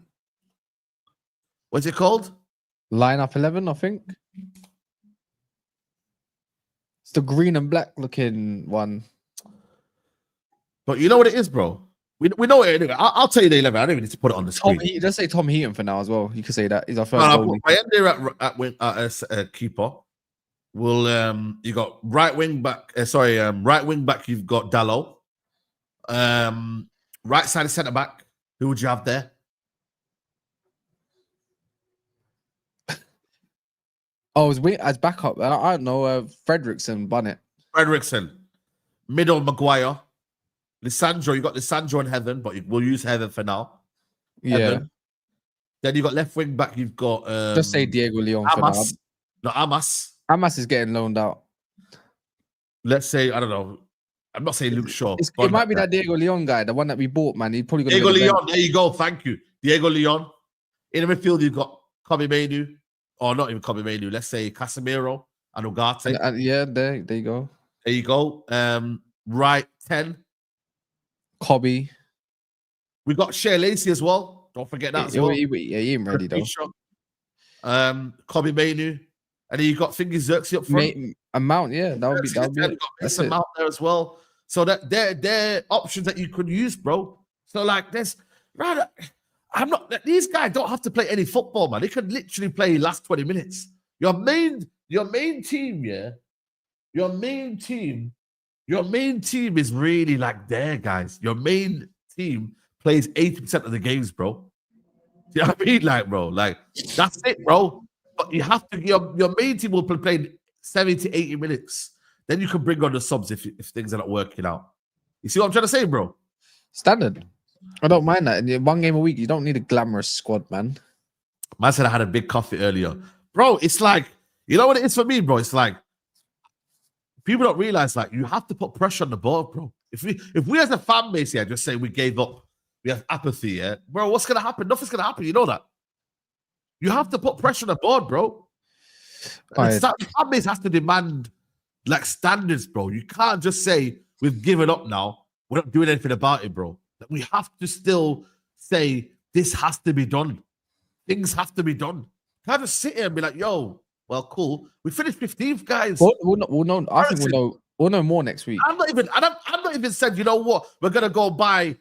What's it called? Lineup 11, I think. It's the green and black looking one. But you know what it is, bro? We know it anyway. I'll tell you the 11. I don't even need to put it on the screen. Let's say Tom Heaton for now as well. You could say that. He's our first goalie. At keeper. Well, you got right wing back. Right wing back. You've got Dalot. Right side of centre back. Who would you have there? Oh, as backup. I don't know. Fredrickson, Bonnet. Fredrickson. Middle, Maguire. Lissandro. You got Lissandro and Heaven, but we'll use Heaven for now. Yeah. Heaven. Then you got left wing back. You've got just say Diego Leon for now. No, Amas. Amas is getting loaned out. Let's say, I don't know. I'm not saying Luke Shaw. It might be that Diego Leon guy, the one that we bought, man. He's probably Diego Leon. There you go. Thank you. Diego Leon. In the midfield, you've got Kobe Mainu. Or not even Kobe Mainu. Let's say Casemiro and Ugarte. Yeah, there you go. There you go. Right 10. Kobe. We got Shea Lacey as well. Don't forget that as well. He ain't ready though. Kobe Mainu. And then you got Xerxes up front. Mount, yeah. That would be it. That's a Mount there as well. So that they're options that you could use, bro. So like there's rather these guys don't have to play any football, man. They could literally play last 20 minutes. Your main team, yeah. Your main team is really like there, guys. Your main team plays 80% of the games, bro. You know what I mean? Like, bro, like that's it, bro. But you have to, your main team will play 70 to 80 minutes. Then you can bring on the subs if things are not working out. You see what I'm trying to say, bro? Standard. I don't mind that. In one game a week, you don't need a glamorous squad, man. Man said I had a big coffee earlier. Bro, it's like, you know what it is for me, bro? It's like, people don't realize, like, you have to put pressure on the board, bro. If we as a fan base here just say we gave up, we have apathy, yeah? Bro, what's going to happen? Nothing's going to happen. You know that. You have to put pressure on the board, bro. The fan base has to demand, like, standards, bro. You can't just say, we've given up now. We're not doing anything about it, bro. We have to still say, this has to be done. Things have to be done. You can't just sit here and be like, yo, well, cool. We finished 15th, guys. We'll know. I think we'll know more next week. I'm not even said, you know what? We're gonna go buy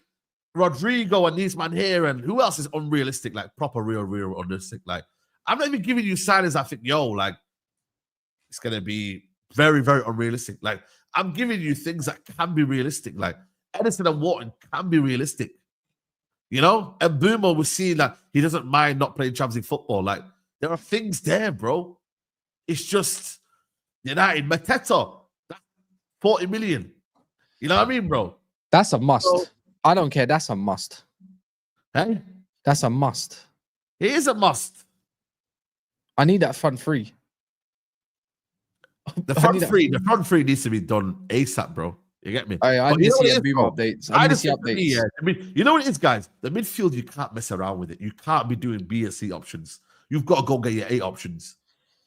Rodrigo and these man here, and who else is unrealistic, like proper real unrealistic. Like, I'm not even giving you signings. I think, yo, like, it's gonna be very, very unrealistic. Like, I'm giving you things that can be realistic. Like, Edison and Wharton can be realistic. You know? And Boomer was seeing that he doesn't mind not playing Champions League football. Like, there are things there, bro. It's just United. Mateta, that's 40 million. You know what I mean, bro? That's a must. So, I don't care. That's a must. Hey? That's a must. It is a must. I need that front three. The front three needs to be done ASAP, bro. You get me? I need to see Boomer updates. I need to see updates. Yeah. I mean, you know what it is, guys? The midfield, you can't mess around with it. You can't be doing B and C options. You've got to go get your A options.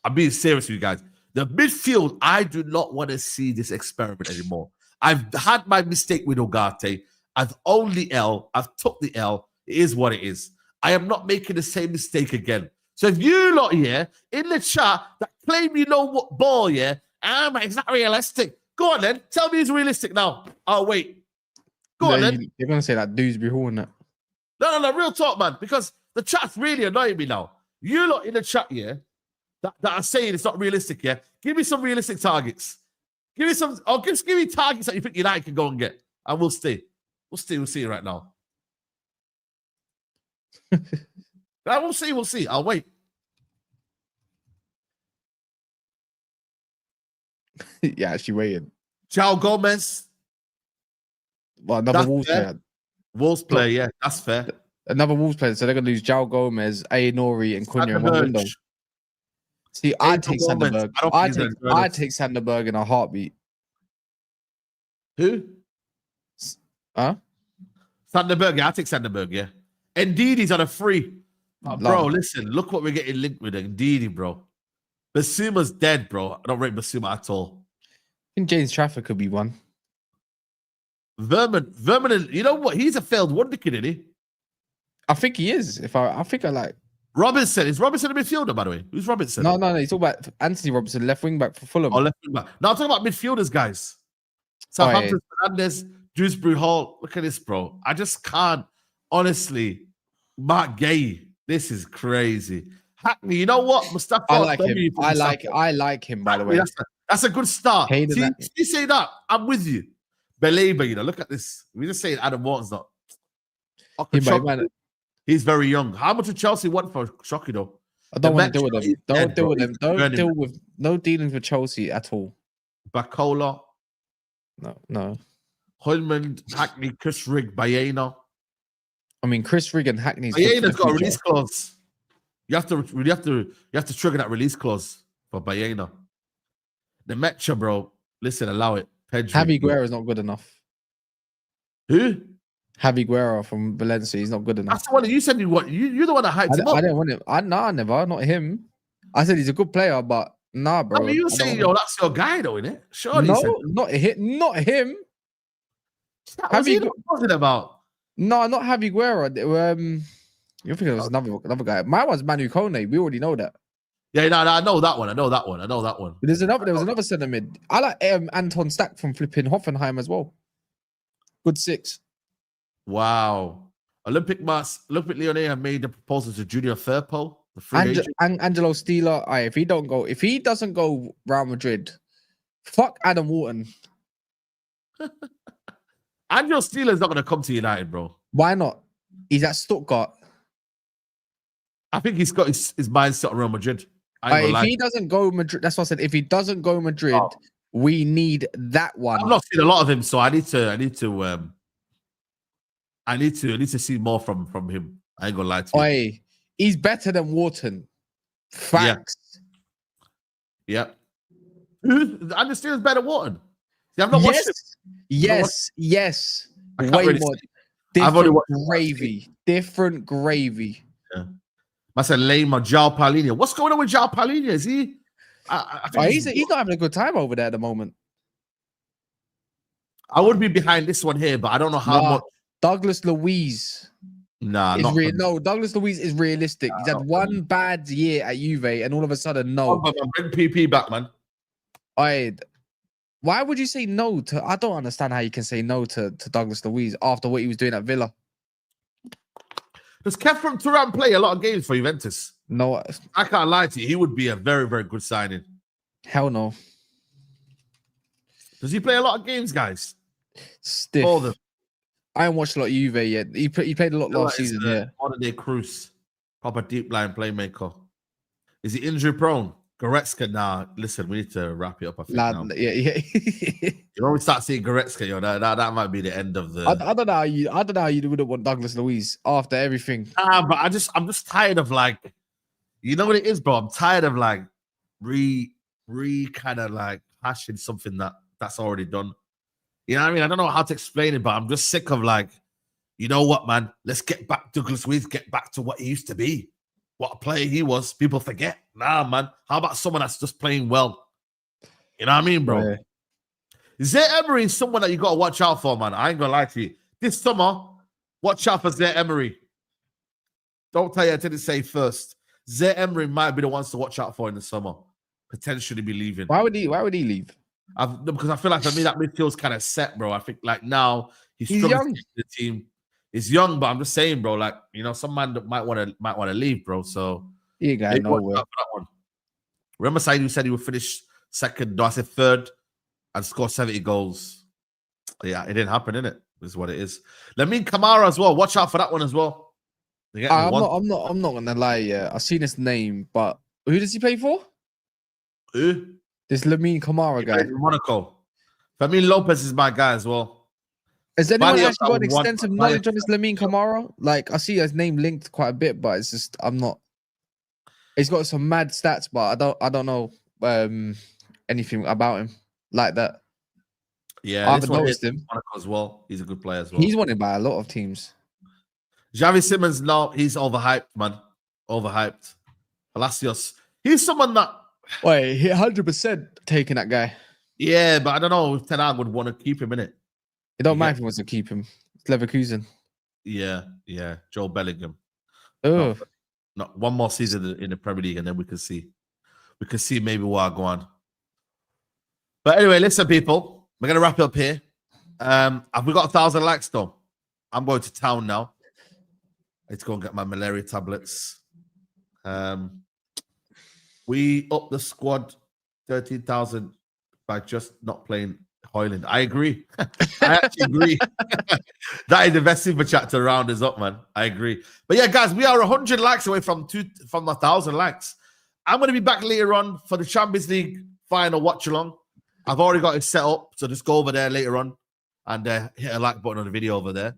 I'm being serious with you guys. The midfield, I do not want to see this experiment anymore. I've had my mistake with Ugarte. I've owned the L. I've took the L. It is what it is. I am not making the same mistake again. So if you lot here in the chat that claim you know what ball, yeah, it's not realistic. Go on then. Tell me it's realistic now. Oh, wait. Go on then. You're going to say that Dewsbury Hall, innit? No. Real talk, man. Because The chat's really annoying me now. You lot in the chat, yeah, that are saying it's not realistic, yeah? Give me some realistic targets. Give me some, or give me targets that you think United can go and get. And we'll see. We'll see right now. We'll see. I'll wait. Yeah, actually waiting. João Gomez. Well, another Wolves player. Wolves player, yeah, that's fair. Another Wolves player, so they're gonna lose João Gomez, Aïnouri, and Cunha in one window. See, I'd take Sanderberg. I'd take Sanderberg in a heartbeat. Who? Huh? Sanderberg, yeah, I'll take Sanderberg, yeah. Ndidi's on a free. Bro, listen, look what we're getting linked with Ndidi, bro. Basuma's dead, bro. I don't rate Basuma at all. I think James Trafford could be one. Vermin, you know what? He's a failed wonder kid, isn't he? I think he is. I think I like Robinson. Is Robinson a midfielder, by the way? Who's Robinson? No. He's talking about Anthony Robinson, left wing back for Fulham. Oh, left wing back. No, I'm talking about midfielders, guys. Southampton, Fernandez, Dewsbury Hall. Look at this, bro. I just can't. Honestly, Mark Gay. This is crazy. Hackney, you know what? Mustafa. I like him. I like him, by the way. That's a good start. You say that. I'm with you. Belabor, you know, look at this. We just saying Adam Wharton's not. He's very young. How much did Chelsea want for Shocky, though? I don't want to deal with them. Don't deal with them. Don't deal with no dealings with Chelsea at all. Bacola. No. Holman, Hackney, Chris Rigg, Baena. I mean, Chris Rigg and Hackney's. Baena's got a release clause. You have to trigger that release clause for Baena. The Mecha, bro. Listen, allow it. Javi Guerra is not good enough. Who? Javi Guerra from Valencia. He's not good enough. That's the one that you said you want. You're the one that hyped him up. I didn't want him. Never. Not him. I said he's a good player, but nah, bro. I mean, you saying, that's your guy, though, innit? Surely. No, not him. What's he talking about? No, not Javi Guerra. You're thinking it was another guy. My one's Manu Kone. We already know that. Yeah, no, I know that one. I know that one. There was another centre mid. I like Anton Stack from flipping Hoffenheim as well. Good 6. Wow. Olympic Lyonnais have made a proposal to Junior Firpo, the free agent. Angelo Steeler. If he doesn't go Real Madrid, fuck Adam Wharton. Angelo Steeler's not going to come to United, bro. Why not? He's at Stuttgart. I think he's got his mindset on Real Madrid. If he doesn't go Madrid, that's what I said. If he doesn't go Madrid, we need that one. I've not seen a lot of him, so I need to see more from him. I ain't gonna lie to you. He's better than Wharton. Facts. Yeah. Andrew Steele's better than Wharton. See, I've not watched him. Yes. Way more. Different gravy. Yeah. I said Lema, João Paulinho. What's going on with João Paulinho? Is he? He's not having a good time over there at the moment. I would be behind this one here, but I don't know how much. Douglas Luiz. Douglas Luiz is realistic. He's had one bad year at Juve, and all of a sudden, no. Bring PP back, man. Why would you say no to? I don't understand how you can say no to Douglas Luiz after what he was doing at Villa. Does Kefren Turan play a lot of games for Juventus? No. I can't lie to you. He would be a very, very good signing. Hell no. Does he play a lot of games, guys? Stiff. I haven't watched a lot of Juve yet. He played a lot last season. Yeah. Modern day Cruz, proper deep line playmaker. Is he injury prone? Goretzka, nah. Listen, we need to wrap it up. I think now. Yeah. You know, we start seeing Goretzka, that might be the end of the. I don't know how you wouldn't want Douglas Luiz after everything. But I'm just tired of you know what it is, bro. I'm tired of kind of hashing something that's already done. You know what I mean? I don't know how to explain it, but I'm just sick of you know what, man? Let's get back Douglas Luiz, get back to what he used to be. What a player he was. People forget. Nah, man. How about someone that's just playing well? You know what I mean, bro? Yeah. Zaire Emery is someone that you got to watch out for, man. I ain't going to lie to you. This summer, watch out for Zaire Emery. Don't tell you I didn't say first. Zaire Emery might be the ones to watch out for in the summer. Potentially be leaving. Why would he leave? Because I feel like for me, that midfield's kind of set, bro. I think now he's young. The team. He's young, but I'm just saying, bro. Like, you know, some man that might want to leave, bro. So he ain't going nowhere. Remember, Saeed said he would finish second, no, I said third, and score 70 goals. Yeah, it didn't happen, innit? This is what it is. Lamine Camara as well. Watch out for that one as well. I'm not gonna lie. Yeah, I've seen his name, but who does he play for? Who? This Lamine Camara guy. Monaco. Fermin Lopez is my guy as well. Has anyone actually got an extensive knowledge on this Lamine Camara? Like, I see his name linked quite a bit, but it's just I'm not. He's got some mad stats, but I don't know anything about him like that. Yeah, I haven't noticed him as well. He's a good player as well. He's wanted by a lot of teams. Xavi Simons, no, he's overhyped, man. Overhyped. Palacios, he's someone that. Wait, he 100% taking that guy. Yeah, but I don't know if Ten Hag would want to keep him in it. It don't matter if he wants to keep him. It's Leverkusen. Yeah. Joe Bellingham. Oh, no, one more season in the Premier League, and then we can see. We can see maybe what I go on. But anyway, listen, people, we're gonna wrap it up here. Have we got 1,000 likes though? I'm going to town now. Let's go and get my malaria tablets. We upped the squad 13,000 by just not playing Hoyland. I agree. I actually agree. That is the best super chat to round us up, man. I agree. But yeah, guys, we are 100 likes away from 1,000 likes. I'm going to be back later on for the Champions League final watch along. I've already got it set up, so just go over there later on and hit a like button on the video over there.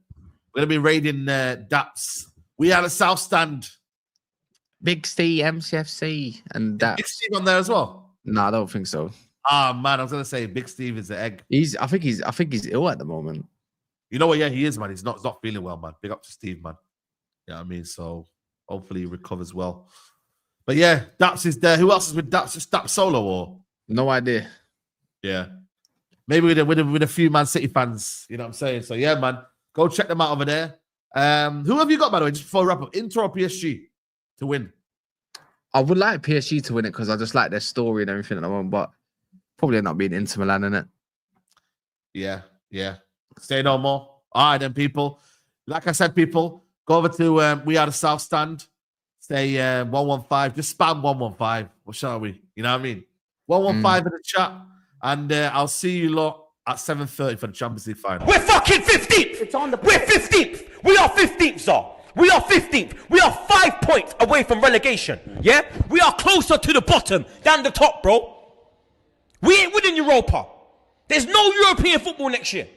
We're going to be raiding DAPS. We are the South Stand. Big Steve, MCFC, and DAPS. Big Steve on there as well? No, I don't think so. Ah, man, I was going to say Big Steve is the egg. I think he's ill at the moment. You know what? Yeah, he is, man. He's not feeling well, man. Big up to Steve, man. You know what I mean? So hopefully he recovers well. But yeah, DAPS is there. Who else is with DAPS? Just DAPS solo or? No idea. Yeah. Maybe with a few Man City fans. You know what I'm saying? So yeah, man. Go check them out over there. Who have you got, by the way, just before we wrap up? Inter or PSG to win? I would like PSG to win it because I just like their story and everything at the moment, but probably end up being Inter Milan, innit? Yeah. Say no more. All right, then, people. Like I said, people, go over to We Are the South Stand. Say 115. Just spam 115. What shall we? You know what I mean? 115 in the chat. And I'll see you lot at 7:30 for the Champions League final. We're fucking 15th. It's on the. We're 15th. We are 15th, sir. We are 15th. We are 5 points away from relegation. Yeah? We are closer to the bottom than the top, bro. We ain't winning Europa. There's no European football next year.